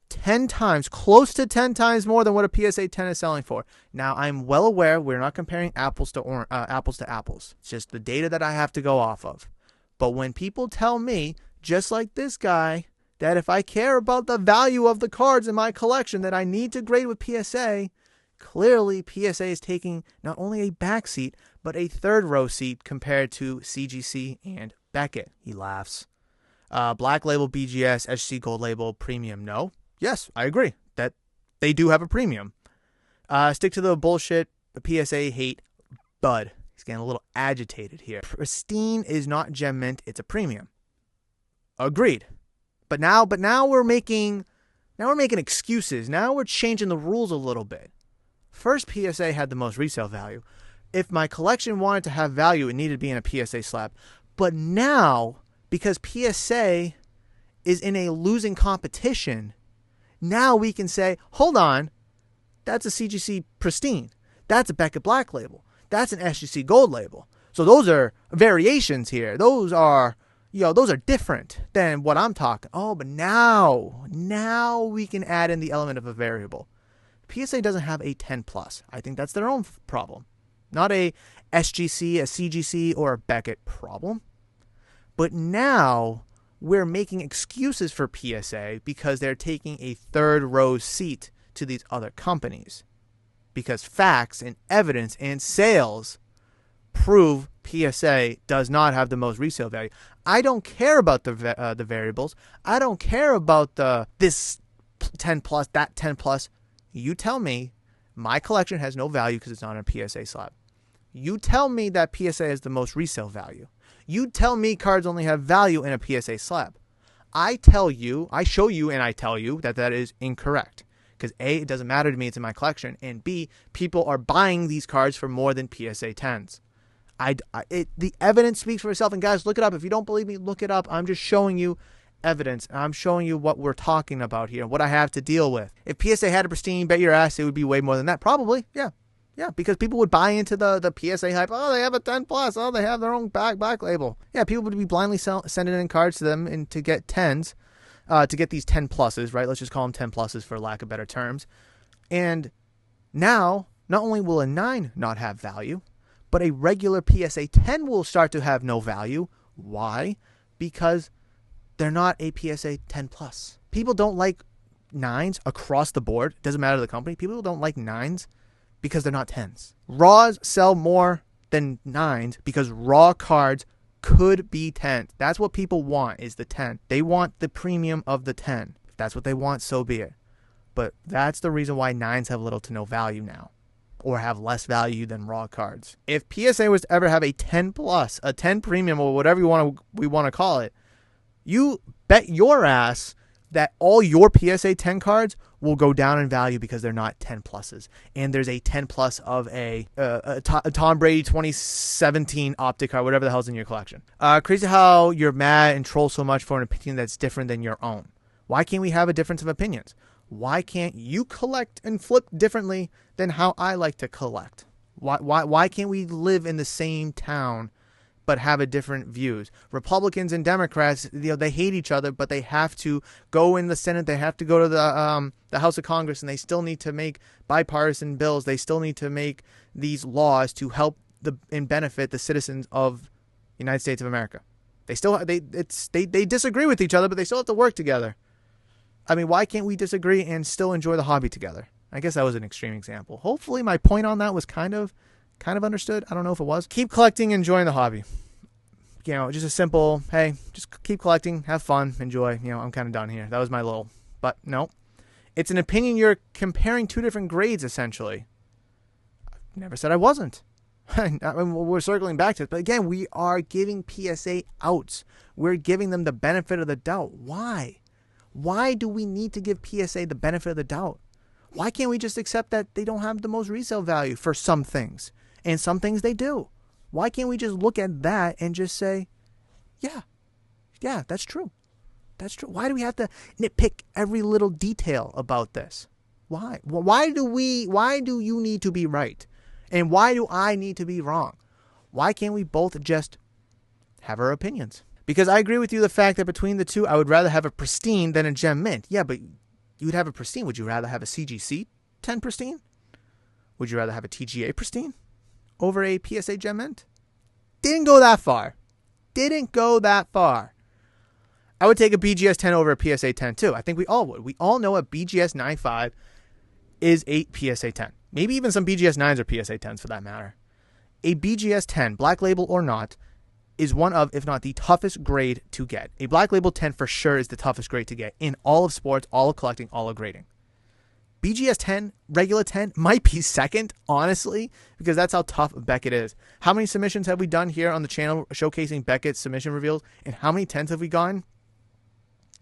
[SPEAKER 2] 10 times, close to 10 times more than what a PSA 10 is selling for. Now, I'm well aware we're not comparing apples to apples. It's just the data that I have to go off of. But when people tell me, just like this guy, that if I care about the value of the cards in my collection, that I need to grade with PSA, clearly PSA is taking not only a back seat, but a third row seat compared to CGC and Beckett. He laughs. Black Label BGS, SGC Gold Label Premium, no. Yes, I agree that they do have a premium. Stick to the bullshit, the PSA hate, bud. He's getting a little agitated here. Pristine is not gem mint, it's a premium. Agreed. But now we're making excuses. Now we're changing the rules a little bit. First, PSA had the most resale value. If my collection wanted to have value, it needed to be in a PSA slab. But now, because PSA is in a losing competition, now we can say, hold on, that's a CGC Pristine. That's a Beckett Black Label. That's an SGC Gold Label. So those are variations here. Those are different than what I'm talking. Oh, but now we can add in the element of a variable. PSA doesn't have a 10 plus. I think that's their own problem. Not a SGC, a CGC, or a Beckett problem. But now we're making excuses for PSA because they're taking a third row seat to these other companies. Because facts and evidence and sales prove PSA does not have the most resale value. I don't care about the variables. I don't care about this 10 plus, that 10 plus. You tell me my collection has no value because it's not on a PSA slab. You tell me that PSA is the most resale value. You tell me cards only have value in a PSA slab. I show you, and I tell you that that is incorrect. Because A, it doesn't matter to me, it's in my collection. And B, people are buying these cards for more than PSA 10s. The evidence speaks for itself. And guys, look it up. If you don't believe me, look it up. I'm just showing you evidence. I'm showing you what we're talking about here, what I have to deal with. If PSA had a pristine, bet your ass it would be way more than that. Probably, yeah. Yeah, because people would buy into the PSA hype. Oh, they have a 10 plus. Oh, they have their own back label. Yeah, people would be blindly sending in cards to them and to get 10s, to get these 10 pluses, right? Let's just call them 10 pluses for lack of better terms. And now, not only will a 9 not have value, but a regular PSA 10 will start to have no value. Why? Because they're not a PSA 10 plus. People don't like 9s across the board. It doesn't matter the company. People don't like 9s because they're not 10s. Raws sell more than 9s because raw cards could be 10s. That's what people want, is the 10. They want the premium of the 10. If that's what they want, so be it. But that's the reason why 9s have little to no value now, or have less value than raw cards. If PSA was to ever have a 10 plus, a 10 premium, or whatever we want to call it, you bet your ass that all your PSA 10 cards will go down in value because they're not 10 pluses. And there's a 10 plus of a Tom Brady 2017 optic card, whatever the hell's in your collection. Crazy how you're mad and troll so much for an opinion that's different than your own. Why can't we have a difference of opinions? Why can't you collect and flip differently than how I like to collect? Why can't we live in the same town but have a different views? Republicans and Democrats, they hate each other, but they have to go in the Senate. They have to go to the House of Congress, and they still need to make bipartisan bills. They still need to make these laws to help and benefit the citizens of the United States of America. They disagree with each other, but they still have to work together. I mean, why can't we disagree and still enjoy the hobby together? I guess that was an extreme example. Hopefully my point on that was kind of understood. I don't know if it was. Keep collecting, enjoying the hobby. Just a simple, hey, just keep collecting, have fun, enjoy. I'm kind of done here. That was my little, but no. It's an opinion. You're comparing two different grades, essentially. I never said I wasn't. I mean, we're circling back to it. But again, we are giving PSA outs. We're giving them the benefit of the doubt. Why? Why do we need to give PSA the benefit of the doubt? Why can't we just accept that they don't have the most resale value for some things? And some things they do. Why can't we just look at that and just say, yeah, that's true. That's true. Why do we have to nitpick every little detail about this? Why? Why do you need to be right? And why do I need to be wrong? Why can't we both just have our opinions? Because I agree with you, the fact that between the two, I would rather have a pristine than a gem mint. Yeah, but you'd have a pristine. Would you rather have a CGC 10 pristine? Would you rather have a TGA pristine over a PSA gem mint? Didn't go that far. I would take a BGS 10 over a PSA 10 too. I think we all would. We all know a BGS 9.5 is a PSA 10. Maybe even some BGS 9s or PSA 10s for that matter. A BGS 10, black label or not, is one of, if not the toughest grade to get. A black label 10 for sure is the toughest grade to get in all of sports, all of collecting, all of grading. BGS 10, regular 10, might be second, honestly, because that's how tough Beckett is. How many submissions have we done here on the channel showcasing Beckett's submission reveals, and how many 10s have we gotten?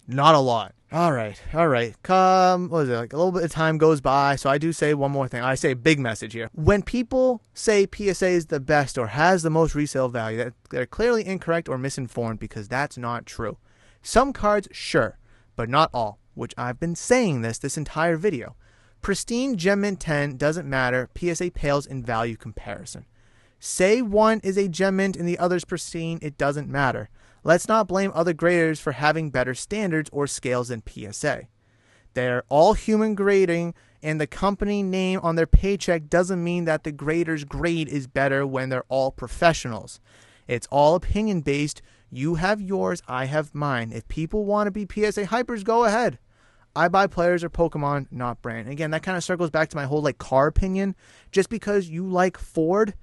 [SPEAKER 2] Not a lot. All right. What was it? Like a little bit of time goes by, so I do say one more thing. I say a big message here. When people say PSA is the best or has the most resale value, they're clearly incorrect or misinformed, because that's not true. Some cards, sure, but not all, which I've been saying this entire video. Pristine Gem Mint 10 doesn't matter. PSA pales in value comparison. Say one is a Gem Mint and the other's pristine, it doesn't matter. Let's not blame other graders for having better standards or scales than PSA. They're all human grading, and the company name on their paycheck doesn't mean that the grader's grade is better when they're all professionals. It's all opinion based. You have yours, I have mine. If people want to be PSA hypers, go ahead. I buy players or Pokemon, not brand. Again, that kind of circles back to my whole car opinion. Just because you like Ford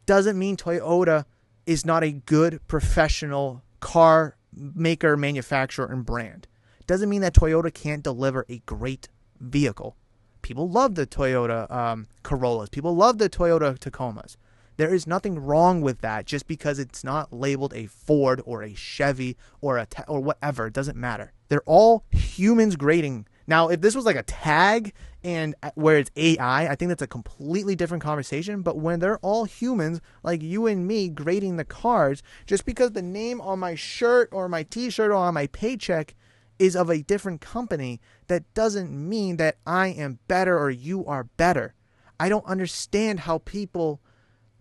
[SPEAKER 2] doesn't mean Toyota is not a good professional car maker, manufacturer, and brand. Doesn't mean that Toyota can't deliver a great vehicle. People love the Toyota Corollas. People love the Toyota Tacomas. There is nothing wrong with that just because it's not labeled a Ford or a Chevy or or whatever. It doesn't matter. They're all humans grading. Now, if this was like a tag and where it's AI, I think that's a completely different conversation. But when they're all humans like you and me grading the cars, just because the name on my shirt or my t-shirt or on my paycheck is of a different company, that doesn't mean that I am better or you are better. I don't understand how people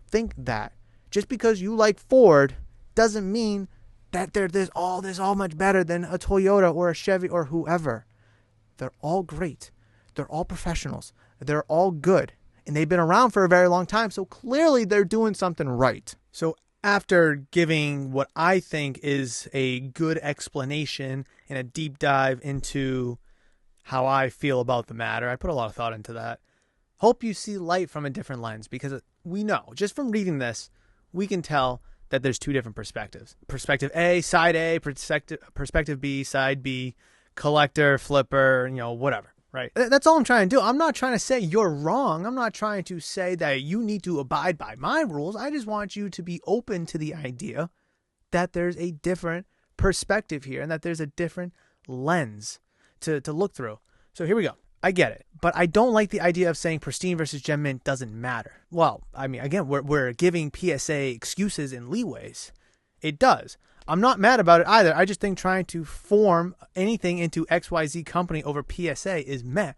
[SPEAKER 2] think that. Just because you like Ford doesn't mean that there's all much better than a Toyota or a Chevy or whoever. They're all great. They're all professionals. They're all good. And they've been around for a very long time, so clearly they're doing something right. So after giving what I think is a good explanation and a deep dive into how I feel about the matter, I put a lot of thought into that. Hope you see light from a different lens, because we know, just from reading this, we can tell that there's two different perspectives. Perspective A, side A, perspective B, side B, collector, flipper, whatever, right? That's all I'm trying to do. I'm not trying to say you're wrong. I'm not trying to say that you need to abide by my rules. I just want you to be open to the idea that there's a different perspective here and that there's a different lens to look through. So here we go. I get it, but I don't like the idea of saying pristine versus gem mint doesn't matter. Well, I mean, again, we're giving PSA excuses and leeways. It does. I'm not mad about it either. I just think trying to form anything into XYZ company over PSA is meh.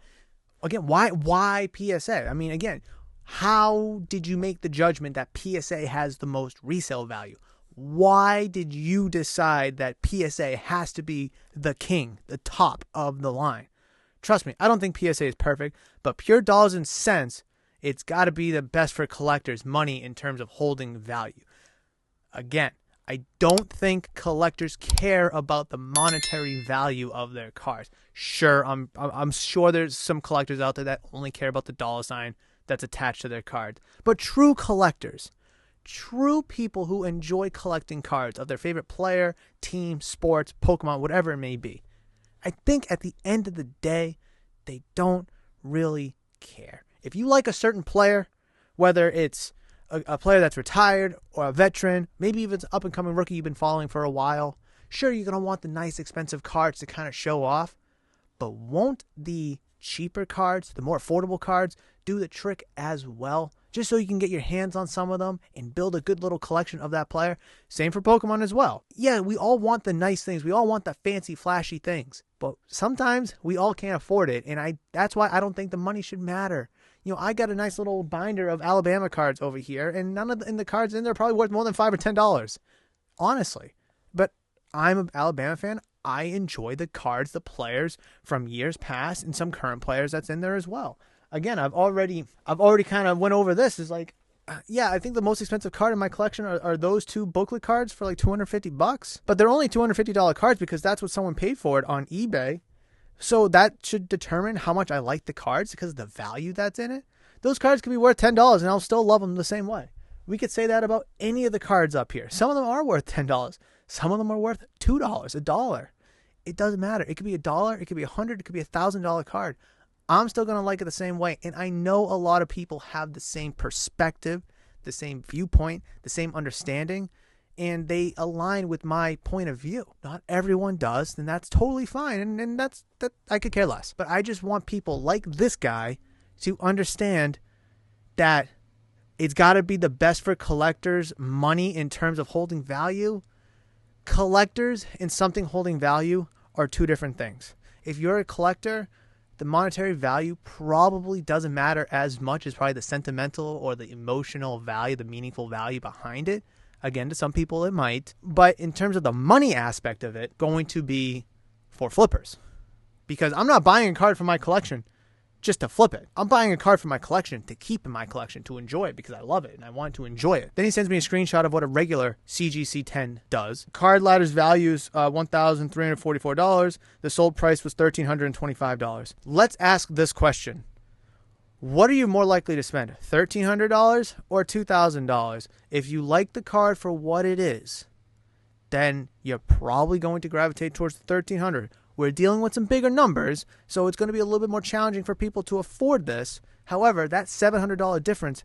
[SPEAKER 2] Again, why PSA? I mean, again, how did you make the judgment that PSA has the most resale value? Why did you decide that PSA has to be the king, the top of the line? Trust me, I don't think PSA is perfect, but pure dollars and cents, it's got to be the best for collectors' money in terms of holding value. Again, I don't think collectors care about the monetary value of their cars. Sure, I'm sure there's some collectors out there that only care about the dollar sign that's attached to their cards. But true collectors, true people who enjoy collecting cards of their favorite player, team, sports, Pokemon, whatever it may be, I think at the end of the day, they don't really care. If you like a certain player, whether it's a player that's retired or a veteran, maybe even an up-and-coming rookie you've been following for a while, sure, you're going to want the nice, expensive cards to kind of show off, but won't the cheaper cards, the more affordable cards, do the trick as well? Just so you can get your hands on some of them and build a good little collection of that player. Same for Pokemon as well. Yeah, we all want the nice things. We all want the fancy, flashy things. But sometimes we all can't afford it. And that's why I don't think the money should matter. I got a nice little binder of Alabama cards over here, and none of the cards in there are probably worth more than $5 or $10. Honestly. But I'm an Alabama fan. I enjoy the cards, the players from years past, and some current players that's in there as well. Again, I've already kind of went over this. Is like, yeah, I think the most expensive card in my collection are those two booklet cards for like $250. But they're only $250 cards because that's what someone paid for it on eBay. So that should determine how much I like the cards because of the value that's in it. Those cards could be worth $10 and I'll still love them the same way. We could say that about any of the cards up here. Some of them are worth $10. Some of them are worth $2, $1. It doesn't matter. It could be $1, it could be $100, it could be $1,000 card. I'm still going to like it the same way. And I know a lot of people have the same perspective, the same viewpoint, the same understanding, and they align with my point of view. Not everyone does, and that's totally fine. And that I could care less. But I just want people like this guy to understand that it's got to be the best for collectors' money in terms of holding value. Collectors and something holding value are two different things. If you're a collector, the monetary value probably doesn't matter as much as probably the sentimental or the emotional value, the meaningful value behind it. Again, to some people it might. But in terms of the money aspect of it, going to be for flippers. Because I'm not buying a card for my collection just to flip it. I'm buying a card for my collection to keep in my collection, to enjoy it because I love it and I want to enjoy it. Then he sends me a screenshot of what a regular CGC 10 does. Card ladder's value is $1,344. The sold price was $1,325. Let's ask this question. What are you more likely to spend, $1,300 or $2,000? If you like the card for what it is, then you're probably going to gravitate towards the $1,300. We're dealing with some bigger numbers, so it's going to be a little bit more challenging for people to afford this. However, that $700 difference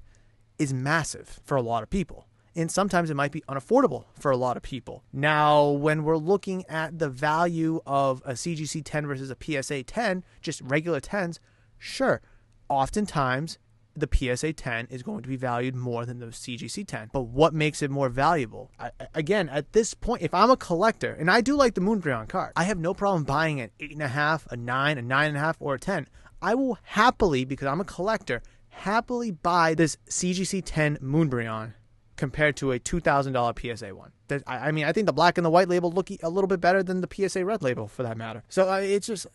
[SPEAKER 2] is massive for a lot of people. And sometimes it might be unaffordable for a lot of people. Now, when we're looking at the value of a CGC 10 versus a PSA 10, just regular 10s, sure, oftentimes the PSA 10 is going to be valued more than the CGC 10. But what makes it more valuable? Again, at this point, if I'm a collector, and I do like the Moonbrion card, I have no problem buying an 8.5, a 9, a 9.5, or a 10. I will happily, because I'm a collector, happily buy this CGC 10 Moonbrion compared to a $2,000 PSA one. I mean, I think the black and the white label look a little bit better than the PSA red label for that matter. So it's just,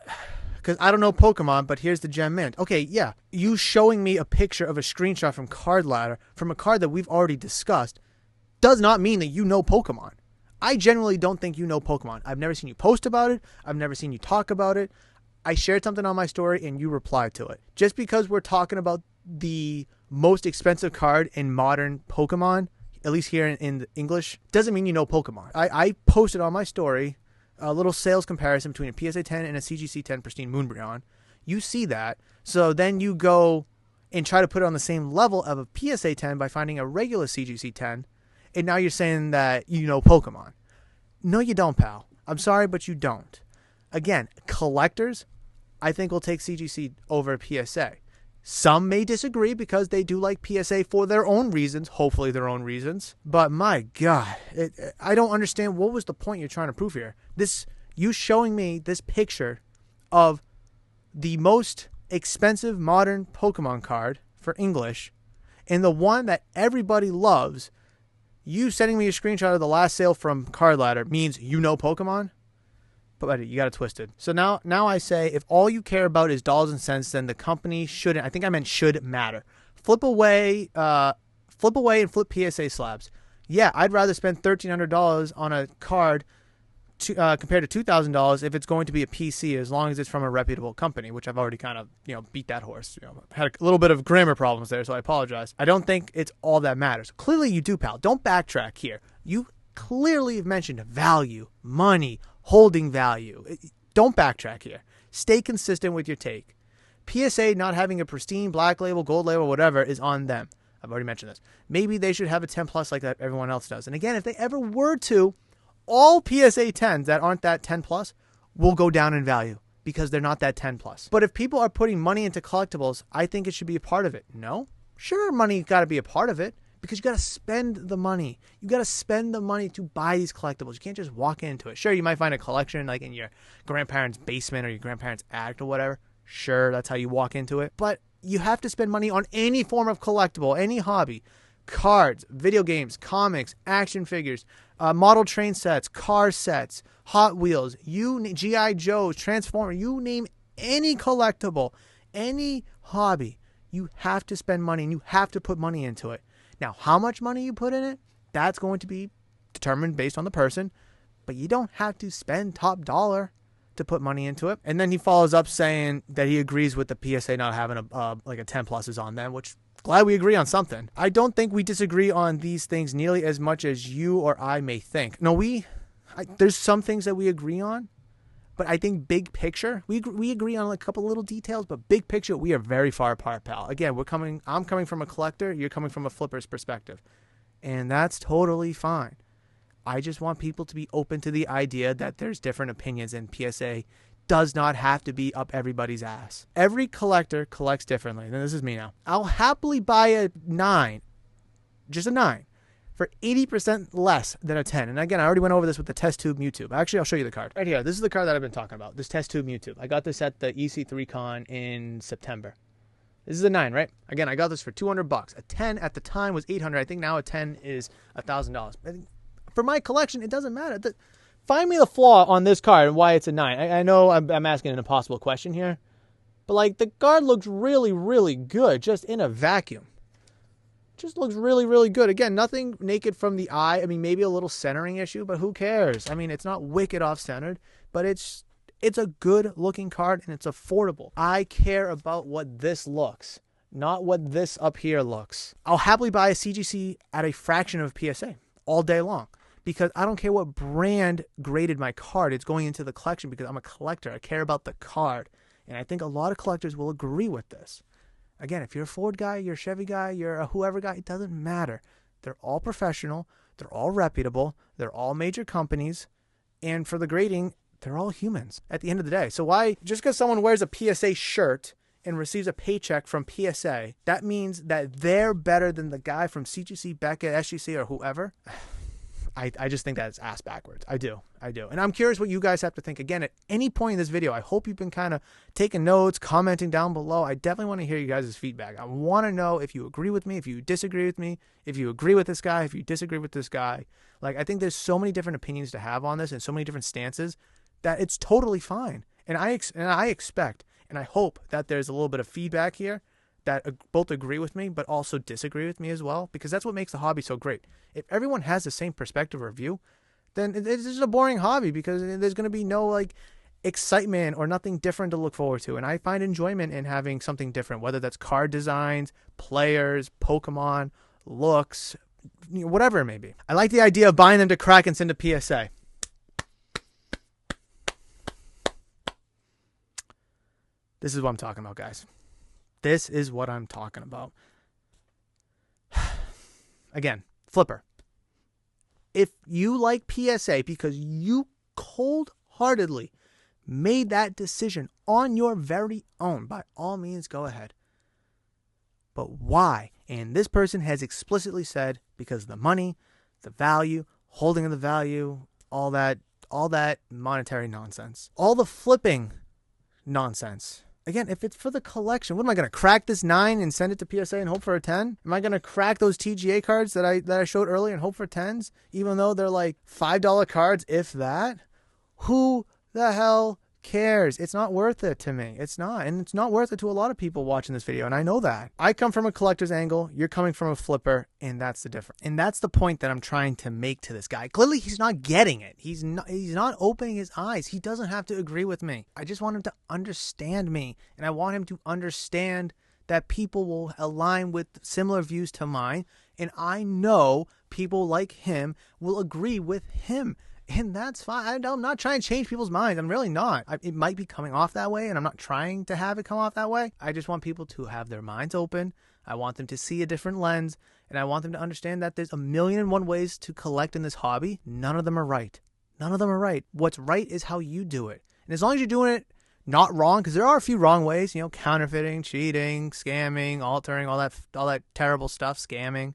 [SPEAKER 2] because I don't know Pokemon, but here's the gem mint. Okay, yeah, you showing me a picture of a screenshot from Card Ladder from a card that we've already discussed does not mean that you know Pokemon. I generally don't think you know Pokemon. I've never seen you post about it. I've never seen you talk about it. I shared something on my story and you replied to it. Just because we're talking about the most expensive card in modern Pokemon, at least here in the English, doesn't mean you know Pokemon. I posted on my story a little sales comparison between a PSA 10 and a CGC 10 Pristine Moonbrion. You see that. So then you go and try to put it on the same level of a PSA 10 by finding a regular CGC 10. And now you're saying that you know Pokemon. No, you don't, pal. I'm sorry, but you don't. Again, collectors, I think will take CGC over PSA. Some may disagree because they do like PSA for their own reasons, hopefully their own reasons. But my God, I don't understand what was the point you're trying to prove here. You showing me this picture of the most expensive modern Pokemon card for English and the one that everybody loves, you sending me a screenshot of the last sale from Card Ladder means you know Pokemon? But you got it twisted. So now I say, if all you care about is dollars and cents, then the company shouldn't. I think I meant should matter. Flip away and flip PSA slabs. Yeah, I'd rather spend $1,300 on a card compared to $2,000 if it's going to be a PC, as long as it's from a reputable company, which I've already kind of beat that horse. Had a little bit of grammar problems there, so I apologize. I don't think it's all that matters. Clearly, you do, pal. Don't backtrack here. You clearly have mentioned value, money, holding value. Don't backtrack here. Stay consistent with your take. PSA not having a pristine black label, gold label, whatever is on them. I've already mentioned this. Maybe they should have a 10 plus like that everyone else does. And again, if they ever were to, all PSA 10s that aren't that 10 plus will go down in value because they're not that 10 plus. But if people are putting money into collectibles, I think it should be a part of it. No? Sure, money got to be a part of it. Because you got to spend the money. You got to spend the money to buy these collectibles. You can't just walk into it. Sure, you might find a collection like in your grandparents' basement or your grandparents' attic or whatever. Sure, that's how you walk into it. But you have to spend money on any form of collectible, any hobby. Cards, video games, comics, action figures, model train sets, car sets, Hot Wheels, G.I. Joe's, Transformers, you name any collectible, any hobby. You have to spend money and you have to put money into it. Now, how much money you put in it, that's going to be determined based on the person, but you don't have to spend top dollar to put money into it. And then he follows up saying that he agrees with the PSA not having a 10 pluses on them, which glad we agree on something. I don't think we disagree on these things nearly as much as you or I may think. No, there's some things that we agree on, but I think big picture, we agree on a couple little details, but big picture, we are very far apart, pal. Again, I'm coming from a collector, you're coming from a flipper's perspective. And that's totally fine. I just want people to be open to the idea that there's different opinions, and PSA does not have to be up everybody's ass. Every collector collects differently. And this is me now. I'll happily buy a 9, just a 9. For 80% less than a 10. And again, I already went over this with the test tube Mewtwo. Actually, I'll show you the card. Right here. This is the card that I've been talking about. This test tube Mewtwo. I got this at the EC3 Con in September. This is a 9, right? Again, I got this for $200. A 10 at the time was $800. I think now a 10 is $1,000. For my collection, it doesn't matter. Find me the flaw on this card and why it's a 9. I know I'm asking an impossible question here. But the card looks really, really good just in a vacuum. Just looks really, really good. Again, nothing naked from the eye. I mean, maybe a little centering issue, but who cares? I mean, it's not wicked off-centered, but it's a good-looking card, and it's affordable. I care about what this looks,
[SPEAKER 1] not what this up here looks. I'll happily buy a CGC at a fraction of PSA all day long because I don't care what brand graded my card. It's going into the collection because I'm a collector. I care about the card. And I think a lot of collectors will agree with this. Again, if you're a Ford guy, you're a Chevy guy, you're a whoever guy, it doesn't matter. They're all professional. They're all reputable. They're all major companies. And for the grading, they're all humans at the end of the day. So why, just because someone wears a PSA shirt and receives a paycheck from PSA, that means that they're better than the guy from CGC, Beckett, SGC, or whoever? I just think that's ass backwards. I do. And I'm curious what you guys have to think. Again, at any point in this video, I hope you've been kind of taking notes, commenting down below. I definitely want to hear you guys' feedback. I want to know if you agree with me, if you disagree with me, if you agree with this guy, if you disagree with this guy. Like, I think there's so many different opinions to have on this and so many different stances that it's totally fine. And I expect and I hope that there's a little bit of feedback here that both agree with me but also disagree with me as well, because that's what makes the hobby so great. If everyone has the same perspective or view, then it's just a boring hobby because there's going to be no like excitement or nothing different to look forward to. And I find enjoyment in having something different, whether that's card designs, players, Pokemon, looks, whatever it may be. I like the idea of buying them to crack and send to PSA. This is what I'm talking about, guys. This is what I'm talking about. Again, flipper. If you like PSA because you cold-heartedly made that decision on your very own, by all means, go ahead. But why? And this person has explicitly said because of the money, the value, holding of the value, all that monetary nonsense. All the flipping nonsense. Again, if it's for the collection, what am I going to crack this 9 and send it to PSA and hope for a 10? Am I going to crack those TGA cards that I showed earlier and hope for 10s, even though they're like $5 cards, if that? Who the hell cares? It's not worth it to me. It's not. And it's not worth it to a lot of people watching this video, and I know that. I come from a collector's angle. You're coming from a flipper, and that's the difference. And that's the point that I'm trying to make to this guy. Clearly, he's not getting it. He's not opening his eyes. He doesn't have to agree with me. I just want him to understand me, and I want him to understand that people will align with similar views to mine, and I know people like him will agree with him. And that's fine. I'm not trying to change people's minds. I'm really not. It might be coming off that way, and I'm not trying to have it come off that way. I just want people to have their minds open. I want them to see a different lens, and I want them to understand that there's 1,000,001 ways to collect in this hobby. None of them are right. None of them are right. What's right is how you do it. And as long as you're doing it not wrong, because there are a few wrong ways, counterfeiting, cheating, scamming, altering, all that terrible stuff, scamming.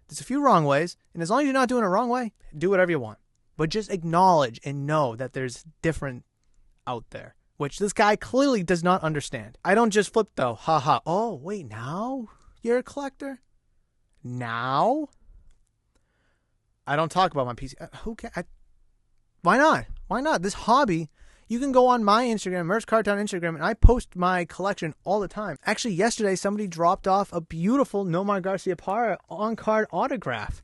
[SPEAKER 1] There's a few wrong ways, and as long as you're not doing it the wrong way, do whatever you want. But just acknowledge and know that there's different out there, which this guy clearly does not understand. I don't just flip though. Haha. Oh, wait, now you're a collector? Now? I don't talk about my PC. Who can? Why not? Why not? This hobby, you can go on my Instagram, Murph's Card Town Instagram, and I post my collection all the time. Actually, yesterday, somebody dropped off a beautiful Nomar Garciaparra on-card autograph.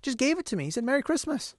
[SPEAKER 1] Just gave it to me. He said, "Merry Christmas."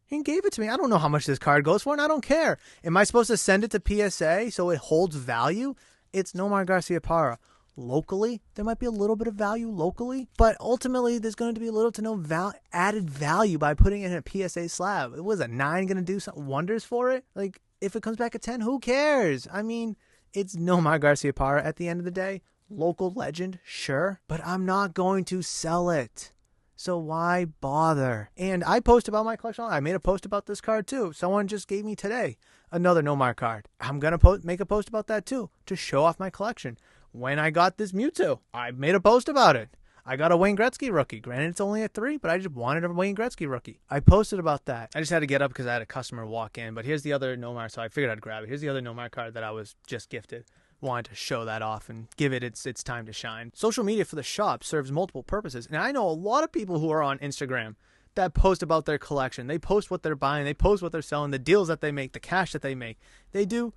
[SPEAKER 1] He gave it to me. I don't know how much this card goes for, and I don't care. Am I supposed to send it to PSA so it holds value? It's Nomar Garciaparra. Locally, there might be a little bit of value locally, but ultimately, there's going to be a little to no added value by putting it in a PSA slab. Was a 9 going to do some wonders for it? Like, if it comes back at 10, who cares? I mean, it's Nomar Garciaparra at the end of the day. Local legend, sure, but I'm not going to sell it. So why bother? And I post about my collection. I made a post about this card too. Someone just gave me today another Nomar card. I'm going to make a post about that too to show off my collection. When I got this Mewtwo, I made a post about it. I got a Wayne Gretzky rookie. Granted, it's only a 3, but I just wanted a Wayne Gretzky rookie. I posted about that. I just had to get up because I had a customer walk in. But here's the other Nomar, so I figured I'd grab it. Here's the other Nomar card that I was just gifted. Wanted to show that off and give it its time to shine. Social media for the shop serves multiple purposes. And I know a lot of people who are on Instagram that post about their collection. They post what they're buying. They post what they're selling, the deals that they make, the cash that they make. They do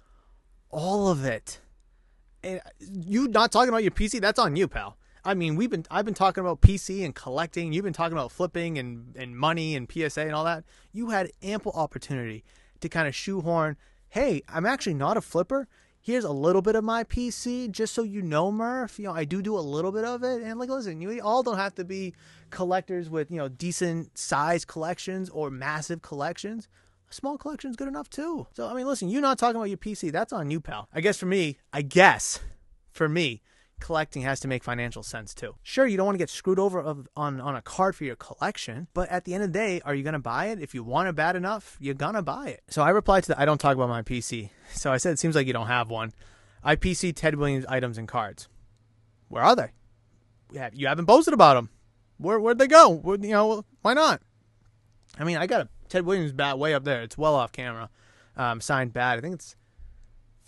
[SPEAKER 1] all of it. And you not talking about your PC, that's on you, pal. I mean, I've been talking about PC and collecting. You've been talking about flipping and money and PSA and all that. You had ample opportunity to kind of shoehorn, hey, I'm actually not a flipper. here's a little bit of my PC, just so you know, Murph. I do a little bit of it. And, like, listen, you all don't have to be collectors with, decent size collections or massive collections. A small collection is good enough, too. So, I mean, listen, you're not talking about your PC. That's on you, pal. I guess for me, collecting has to make financial sense too. Sure, you don't want to get screwed over on a card for your collection, but at the end of the day, are you going to buy it? If you want it bad enough, you're going to buy it. So I replied to I don't talk about my PC. So I said, it seems like you don't have one. I PC Ted Williams items and cards. Where are they? You haven't posted about them. Where'd they go? Why not? I mean, I got a Ted Williams bat way up there. It's well off camera. Signed bat. I think it's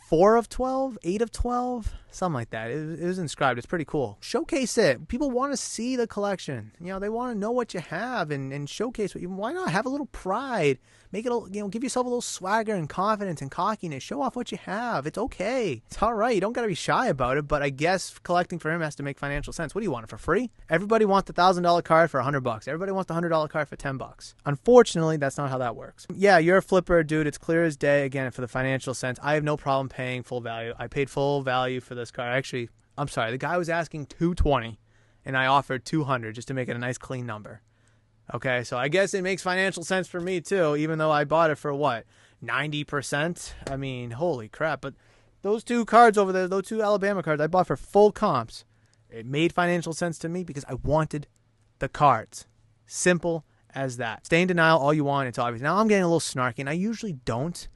[SPEAKER 1] 4 of 12, 8 of 12, something like that. It was inscribed. It's pretty cool. Showcase it. People want to see the collection. They want to know what you have and showcase what you. Why not have a little pride? Make it, give yourself a little swagger and confidence and cockiness. Show off what you have. It's okay. It's all right. You don't got to be shy about it. But I guess collecting for him has to make financial sense. What do you want it for free? Everybody wants the $1,000 card for $100. Everybody wants the $100 card for $10. Unfortunately, that's not how that works. Yeah, you're a flipper, dude. It's clear as day. Again, for the financial sense, I have no problem paying full value. I paid full value for this card. Actually, I'm sorry. The guy was asking $220, and I offered $200 just to make it a nice clean number. Okay, so I guess it makes financial sense for me too, even though I bought it for what, 90%? I mean, holy crap. But those two cards over there, those two Alabama cards, I bought for full comps. It made financial sense to me because I wanted the cards. Simple as that. Stay in denial all you want. It's obvious. Now I'm getting a little snarky, and I usually don't.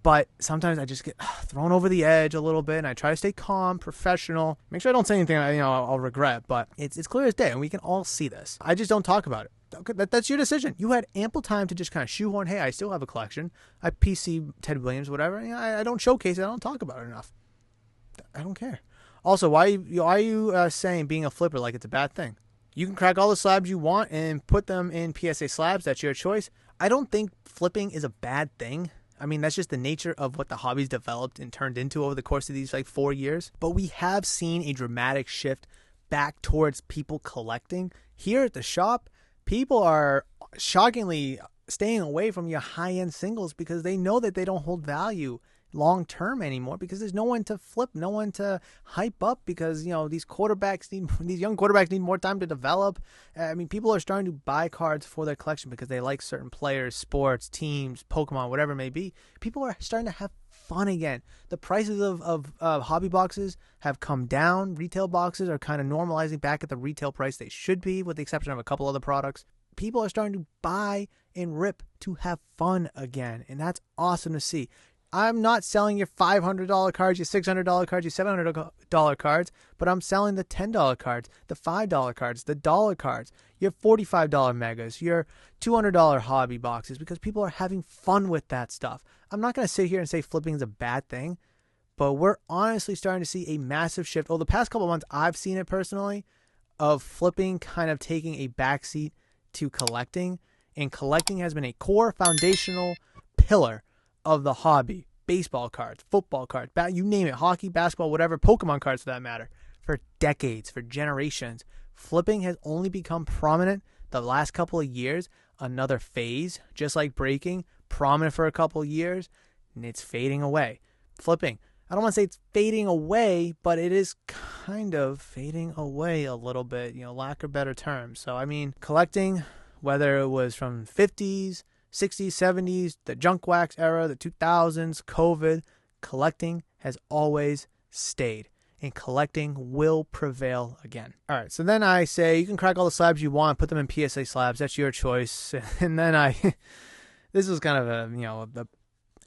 [SPEAKER 1] But sometimes I just get thrown over the edge a little bit, and I try to stay calm, professional. Make sure I don't say anything I'll regret. But it's clear as day, and we can all see this. I just don't talk about it. Okay, that's your decision. You had ample time to just kind of shoehorn, hey, I still have a collection. I PC Ted Williams, whatever. I don't showcase it. I don't talk about it enough. I don't care. Also, why are you saying being a flipper like it's a bad thing? You can crack all the slabs you want and put them in PSA slabs. That's your choice. I don't think flipping is a bad thing. I mean, that's just the nature of what the hobby's developed and turned into over the course of these 4 years. But we have seen a dramatic shift back towards people collecting. Here at the shop, people are shockingly staying away from your high-end singles because they know that they don't hold value long-term anymore because there's no one to flip, no one to hype up because, these young quarterbacks need more time to develop. I mean, people are starting to buy cards for their collection because they like certain players, sports, teams, Pokemon, whatever it may be. People are starting to have fun again. The prices of hobby boxes have come down. Retail boxes are kind of normalizing back at the retail price they should be, with the exception of a couple other products. People are starting to buy and rip to have fun again, and that's awesome to see. I'm not selling your $500 cards, your $600 cards, your $700 cards, but I'm selling the $10 cards, the $5 cards, the dollar cards, your $45 megas, your $200 hobby boxes, because people are having fun with that stuff. I'm not going to sit here and say flipping is a bad thing, but we're honestly starting to see a massive shift. The past couple of months, I've seen it personally, of flipping kind of taking a backseat to collecting, and collecting has been a core foundational pillar of the hobby. Baseball cards, football cards, you name it, hockey, basketball, whatever, Pokemon cards for that matter, for decades, for generations. Flipping has only become prominent the last couple of years, another phase, just like breaking, prominent for a couple of years, and it's fading away. Flipping, I don't want to say it's fading away, but it is kind of fading away a little bit, lack of better terms. So, I mean, collecting, whether it was from 50s, 60s, 70s, the junk wax era, the 2000s, COVID, collecting has always stayed, and collecting will prevail again. All right, so then I say you can crack all the slabs you want, put them in PSA slabs. That's your choice. And then this was kind of the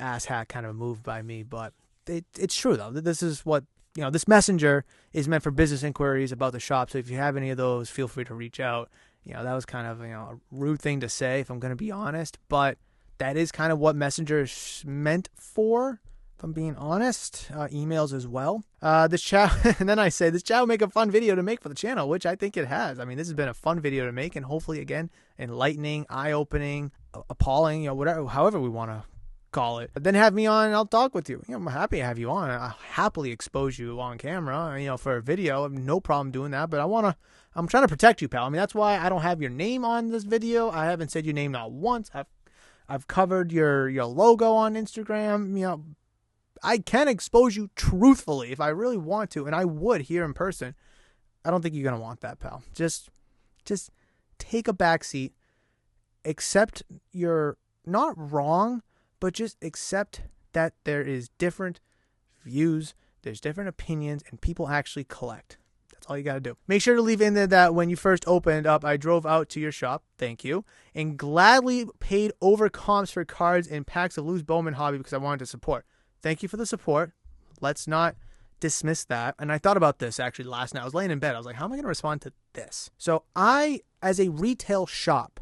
[SPEAKER 1] ass hat kind of a move by me, but it's true though. This is what, this messenger is meant for business inquiries about the shop. So if you have any of those, feel free to reach out. That was kind of, a rude thing to say, if I'm going to be honest, but that is kind of what Messenger is meant for, if I'm being honest. Emails as well. This chat, and then I say, this chat will make a fun video to make for the channel, which I think it has. I mean, this has been a fun video to make, and hopefully, again, enlightening, eye-opening, appalling, whatever, however we want to call it. Then have me on and I'll talk with you. I'm happy to have you on. I'll happily expose you on camera, for a video. I have no problem doing that, but I'm trying to protect you, pal. I mean, that's why I don't have your name on this video. I haven't said your name not once. I've covered your logo on Instagram. I can expose you truthfully if I really want to, and I would here in person. I don't think you're going to want that, pal. Just take a back seat. Accept you're not wrong, but just accept that there is different views, there's different opinions, and people actually collect. That's all you got to do. Make sure to leave in there that when you first opened up, I drove out to your shop, thank you, and gladly paid over comps for cards and packs of loose Bowman hobby because I wanted to support. Thank you for the support. Let's not dismiss that. And I thought about this actually last night. I was laying in bed. I was like, how am I going to respond to this? So I, as a retail shop,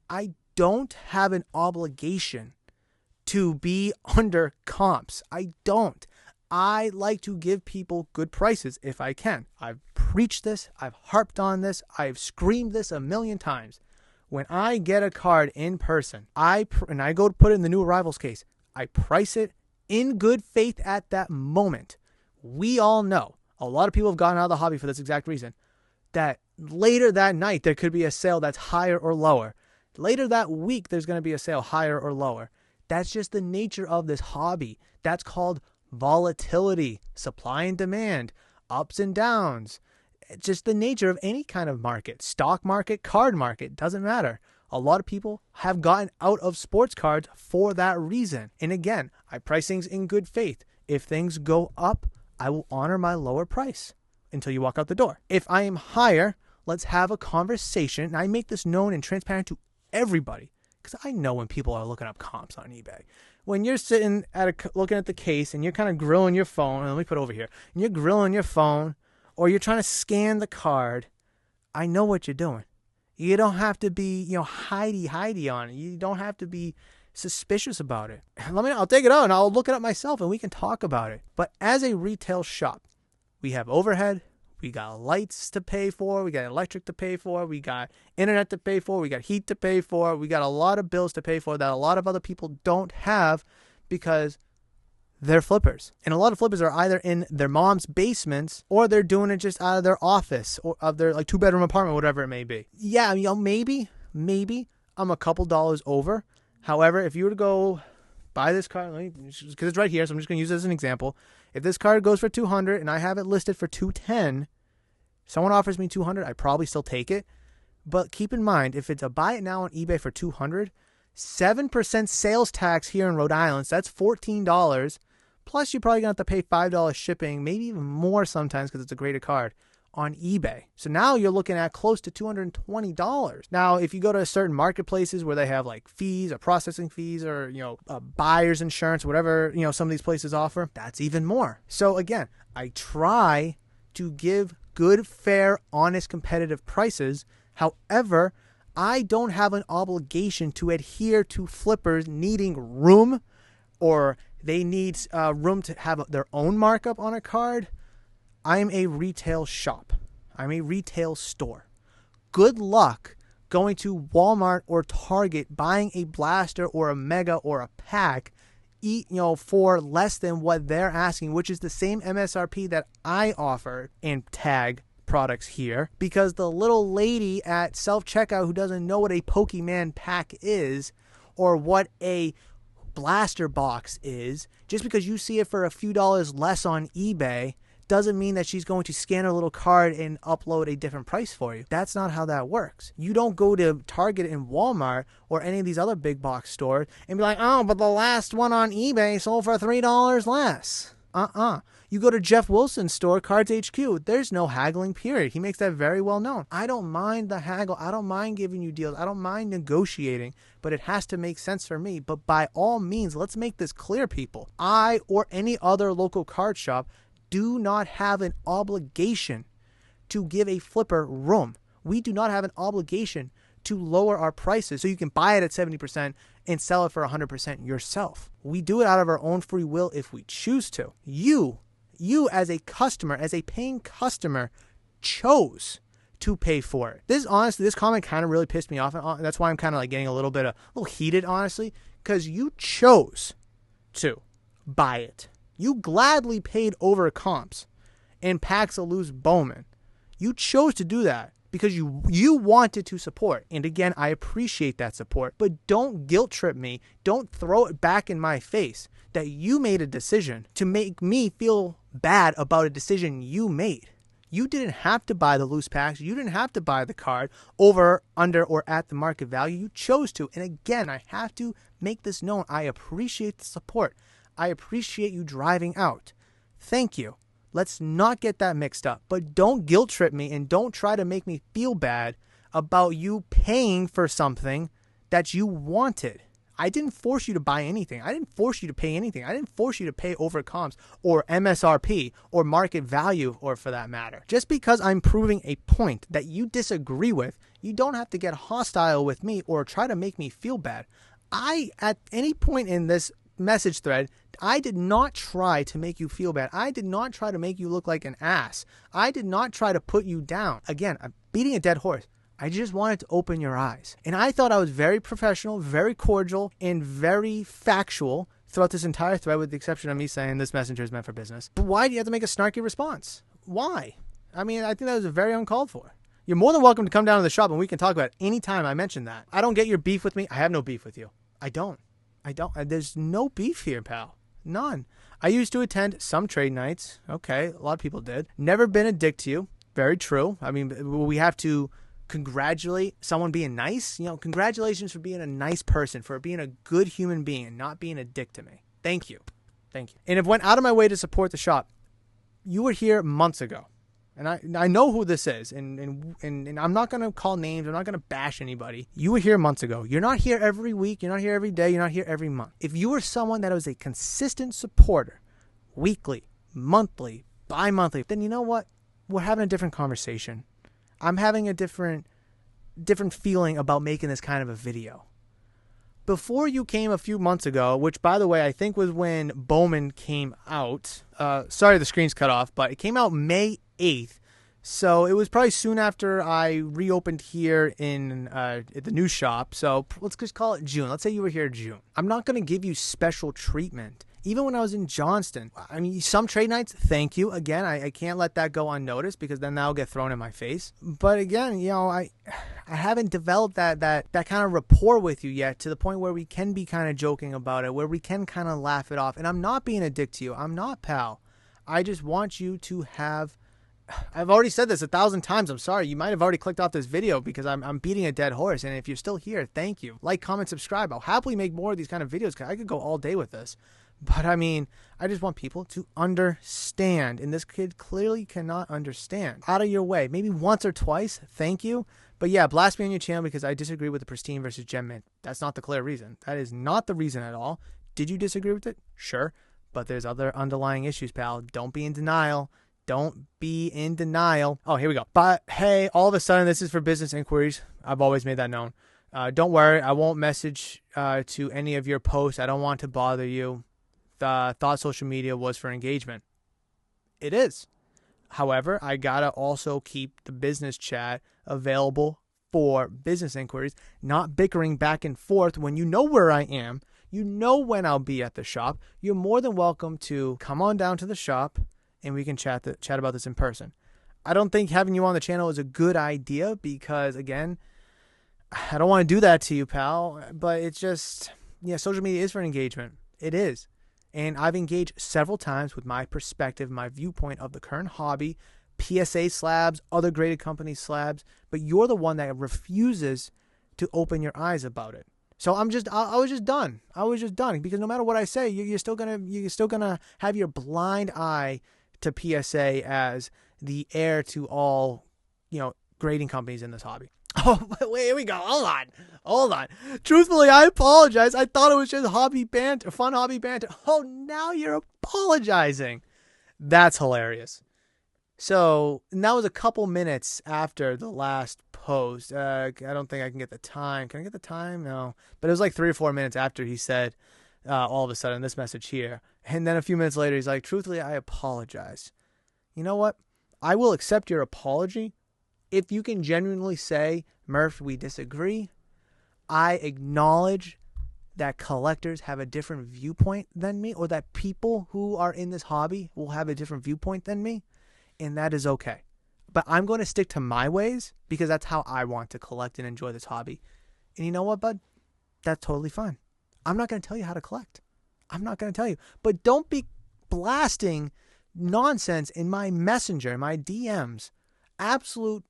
[SPEAKER 1] I don't have an obligation to be under comps. I don't. I like to give people good prices if I can. I've preached this. I've harped on this. I've screamed this a million times. When I get a card in person, and I go to put it in the new arrivals case, I price it in good faith at that moment. We all know, a lot of people have gotten out of the hobby for this exact reason, that later that night there could be a sale that's higher or lower. Later that week there's going to be a sale higher or lower. That's just the nature of this hobby. That's called volatility, supply and demand, ups and downs. It's just the nature of any kind of market, stock market, card market, doesn't matter. A lot of people have gotten out of sports cards for that reason. And again, I price things in good faith. If things go up, I will honor my lower price until you walk out the door. If I am higher, let's have a conversation. And I make this known and transparent to everybody because I know when people are looking up comps on eBay. When you're sitting looking at the case and you're kind of grilling your phone, let me put it over here, and you're grilling your phone or you're trying to scan the card, I know what you're doing. You don't have to be, hidey on it. You don't have to be suspicious about it. I'll take it out and I'll look it up myself and we can talk about it. But as a retail shop, we have overhead, we got lights to pay for, we got electric to pay for, we got internet to pay for, we got heat to pay for, we got a lot of bills to pay for that a lot of other people don't have because they're flippers. And a lot of flippers are either in their mom's basements or they're doing it just out of their office or of their like 2-bedroom apartment, whatever it may be. Yeah, maybe I'm a couple dollars over. However, if you were to go buy this card, because it's right here, so I'm just going to use it as an example. If this card goes for $200 and I have it listed for $210, someone offers me $200, I probably still take it. But keep in mind, if it's a buy it now on eBay for $200, 7% sales tax here in Rhode Island, so that's $14. Plus, you're probably going to have to pay $5 shipping, maybe even more sometimes because it's a graded card on eBay. So now you're looking at close to $220. Now, if you go to certain marketplaces where they have like fees or processing fees or, buyer's insurance, whatever, some of these places offer, that's even more. So again, I try to give good, fair, honest, competitive prices. However, I don't have an obligation to adhere to flippers needing room or they need room to have their own markup on a card. I'm a retail shop. I'm a retail store. Good luck going to Walmart or Target, buying a blaster or a mega or a pack, for less than what they're asking, which is the same MSRP that I offer and tag products here, because the little lady at self-checkout who doesn't know what a Pokemon pack is or what a blaster box is, just because you see it for a few dollars less on eBay, doesn't mean that she's going to scan her little card and upload a different price for you. That's not how that works. You don't go to Target and Walmart or any of these other big box stores and be like, oh, but the last one on eBay sold for $3 less. You go to Jeff Wilson's store, Cards HQ. There's no haggling, period. He makes that very well known. I don't mind the haggle. I don't mind giving you deals. I don't mind negotiating, but it has to make sense for me. But by all means, let's make this clear, people. I or any other local card shop do not have an obligation to give a flipper room. We do not have an obligation to lower our prices so you can buy it at 70% and sell it for 100% yourself. We do it out of our own free will if we choose to. You as a customer, as a paying customer, chose to pay for it. This comment kind of really pissed me off. And that's why I'm kind of like getting a little heated, honestly, because you chose to buy it. You gladly paid over comps and packs of loose Bowman. You chose to do that because you wanted to support. And again, I appreciate that support, but don't guilt trip me. Don't throw it back in my face that you made a decision to make me feel bad about a decision you made. You didn't have to buy the loose packs. You didn't have to buy the card over, under, or at the market value. You chose to. And again, I have to make this known. I appreciate the support. I appreciate you driving out. Thank you. Let's not get that mixed up. But don't guilt trip me and don't try to make me feel bad about you paying for something that you wanted. I didn't force you to buy anything. I didn't force you to pay anything. I didn't force you to pay over comps or MSRP or market value, or for that matter. Just because I'm proving a point that you disagree with, you don't have to get hostile with me or try to make me feel bad. At any point in this message thread, I did not try to make you feel bad. I did not try to make you look like an ass. I did not try to put you down. Again, I'm beating a dead horse. I just wanted to open your eyes. And I thought I was very professional, very cordial, and very factual throughout this entire thread, with the exception of me saying this messenger is meant for business. But why do you have to make a snarky response? Why? I mean, I think that was very uncalled for. You're more than welcome to come down to the shop and we can talk about it anytime I mention that. I don't get your beef with me. I have no beef with you. I don't. There's no beef here, pal. None. I used to attend some trade nights. Okay, a lot of people did. Never been a dick to you. Very true. I mean, we have to congratulate someone being nice. You know, congratulations for being a nice person, for being a good human being and not being a dick to me. Thank you. Thank you. And if I went out of my way to support the shop, you were here months ago. And I know who this is, and I'm not going to call names. I'm not going to bash anybody. You were here months ago. You're not here every week. You're not here every day. You're not here every month. If you were someone that was a consistent supporter, weekly, monthly, bi-monthly, then you know what? We're having a different conversation. I'm having a different feeling about making this kind of a video. Before you came a few months ago, which, by the way, I think was when Bowman came out. Sorry the screen's cut off, but it came out May 8th. So it was probably soon after I reopened here in at the new shop. So let's just call it June. Let's say you were here in June. I'm not going to give you special treatment. Even when I was in Johnston, I mean, some trade nights, thank you. Again, I can't let that go unnoticed because then that'll get thrown in my face. But again, you know, I haven't developed that kind of rapport with you yet to the point where we can be kind of joking about it, where we can kind of laugh it off. And I'm not being a dick to you. I'm not, pal. I just want you to have... I've already said this 1,000 times. I'm sorry. You might have already clicked off this video because I'm beating a dead horse. And if you're still here, thank you. Like, comment, subscribe. I'll happily make more of these kind of videos because I could go all day with this. But I mean, I just want people to understand. And this kid clearly cannot understand. Out of your way. Maybe once or twice. Thank you. But yeah, blast me on your channel because I disagree with the Pristine versus Gem Mint. That's not the clear reason. That is not the reason at all. Did you disagree with it? Sure. But there's other underlying issues, pal. Don't be in denial. Don't be in denial. Oh, here we go. But hey, all of a sudden, this is for business inquiries. I've always made that known. Don't worry. I won't message to any of your posts. I don't want to bother you. The thought social media was for engagement. It is. However, I gotta also keep the business chat available for business inquiries, not bickering back and forth when you know where I am. You know when I'll be at the shop. You're more than welcome to come on down to the shop and we can chat about this in person. I don't think having you on the channel is a good idea because, again, I don't want to do that to you, pal. But it's just, yeah, social media is for engagement. It is. And I've engaged several times with my perspective, my viewpoint of the current hobby, PSA slabs, other graded company slabs, but you're the one that refuses to open your eyes about it. So I was just done. I was just done because no matter what I say, you're still gonna have your blind eye to PSA as the heir to all, grading companies in this hobby. Oh, wait, here we go. Hold on. Truthfully, I apologize. I thought it was just hobby banter, fun hobby banter. Oh, now you're apologizing. That's hilarious. So, and that was a couple minutes after the last post. I don't think I can get the time. Can I get the time? No. But it was like 3 or 4 minutes after he said, all of a sudden, this message here. And then a few minutes later, he's like, truthfully, I apologize. You know what? I will accept your apology if you can genuinely say, Murph, we disagree. I acknowledge that collectors have a different viewpoint than me, or that people who are in this hobby will have a different viewpoint than me, and that is okay. but I'm going to stick to my ways because that's how I want to collect and enjoy this hobby. And you know what, bud? That's totally fine. I'm not going to tell you how to collect. I'm not going to tell you. But don't be blasting nonsense in my messenger, my DMs. Absolute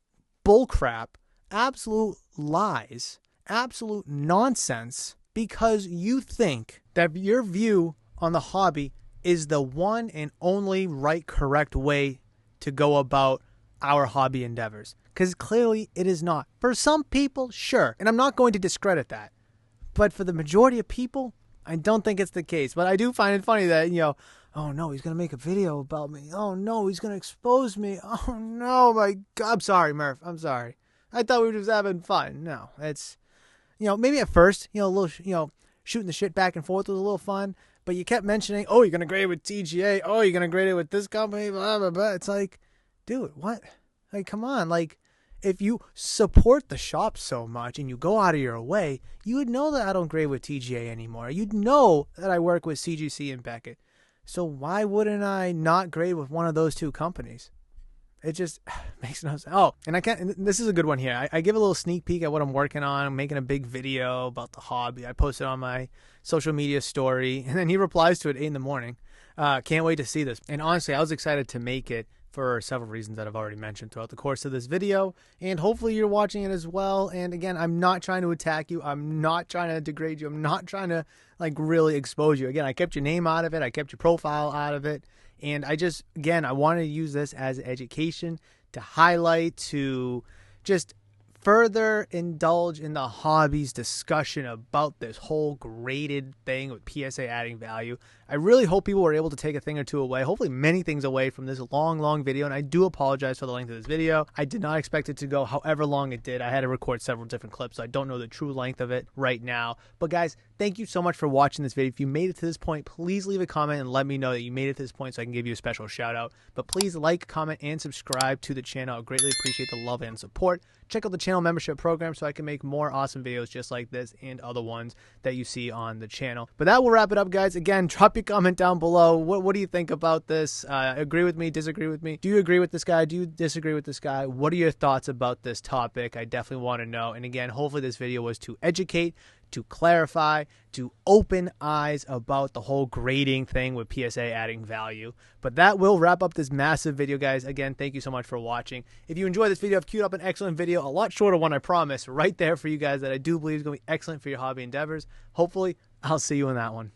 [SPEAKER 1] bullcrap, absolute lies, absolute nonsense, because you think that your view on the hobby is the one and only right, correct way to go about our hobby endeavors. Because clearly it is not. For some people, sure. And I'm not going to discredit that. But for the majority of people, I don't think it's the case. But I do find it funny that, oh no, he's going to make a video about me. Oh no, he's going to expose me. Oh no, my God. I'm sorry, Murph. I'm sorry. I thought we were just having fun. No, it's, maybe at first, a little, shooting the shit back and forth was a little fun. But you kept mentioning, oh, you're going to grade it with TGA. Oh, you're going to grade it with this company, blah, blah, blah. It's like, dude, what? Like, come on. Like, if you support the shop so much and you go out of your way, you would know that I don't grade with TGA anymore. You'd know that I work with CGC and Beckett. So why wouldn't I not grade with one of those two companies? It just makes no sense. Oh, and this is a good one here. I give a little sneak peek at what I'm working on. I'm making a big video about the hobby. I posted on my social media story, and then he replies to it at 8 in the morning. Can't wait to see this. And honestly, I was excited to make it for several reasons that I've already mentioned throughout the course of this video. And hopefully you're watching it as well. And again, I'm not trying to attack you. I'm not trying to degrade you. I'm not trying to really expose you. Again, I kept your name out of it. I kept your profile out of it. And I wanted to use this as education to highlight, to just further indulge in the hobby's discussion about this whole graded thing with PSA adding value. I really hope people were able to take a thing or two away, hopefully many things away from this long video. And I do apologize for the length of this video. I did not expect it to go however long it did. I had to record several different clips, so I don't know the true length of it right now. But guys, thank you so much for watching this video. If you made it to this point, please leave a comment and let me know that you made it to this point so I can give you a special shout out. But please like, comment, and subscribe to the channel. I greatly appreciate the love and support. Check out the channel membership program so I can make more awesome videos just like this and other ones that you see on the channel. But that will wrap it up, guys. Again, drop your comment down below. What do you think about this? Agree with me? Disagree with me? Do you agree with this guy? Do you disagree with this guy? What are your thoughts about this topic? I definitely want to know. And again, hopefully this video was to educate, to clarify, to open eyes about the whole grading thing with PSA adding value. But that will wrap up this massive video, guys. Again, thank you so much for watching. If you enjoyed this video, I've queued up an excellent video, a lot shorter one, I promise, right there for you guys that I do believe is going to be excellent for your hobby endeavors. Hopefully, I'll see you in that one.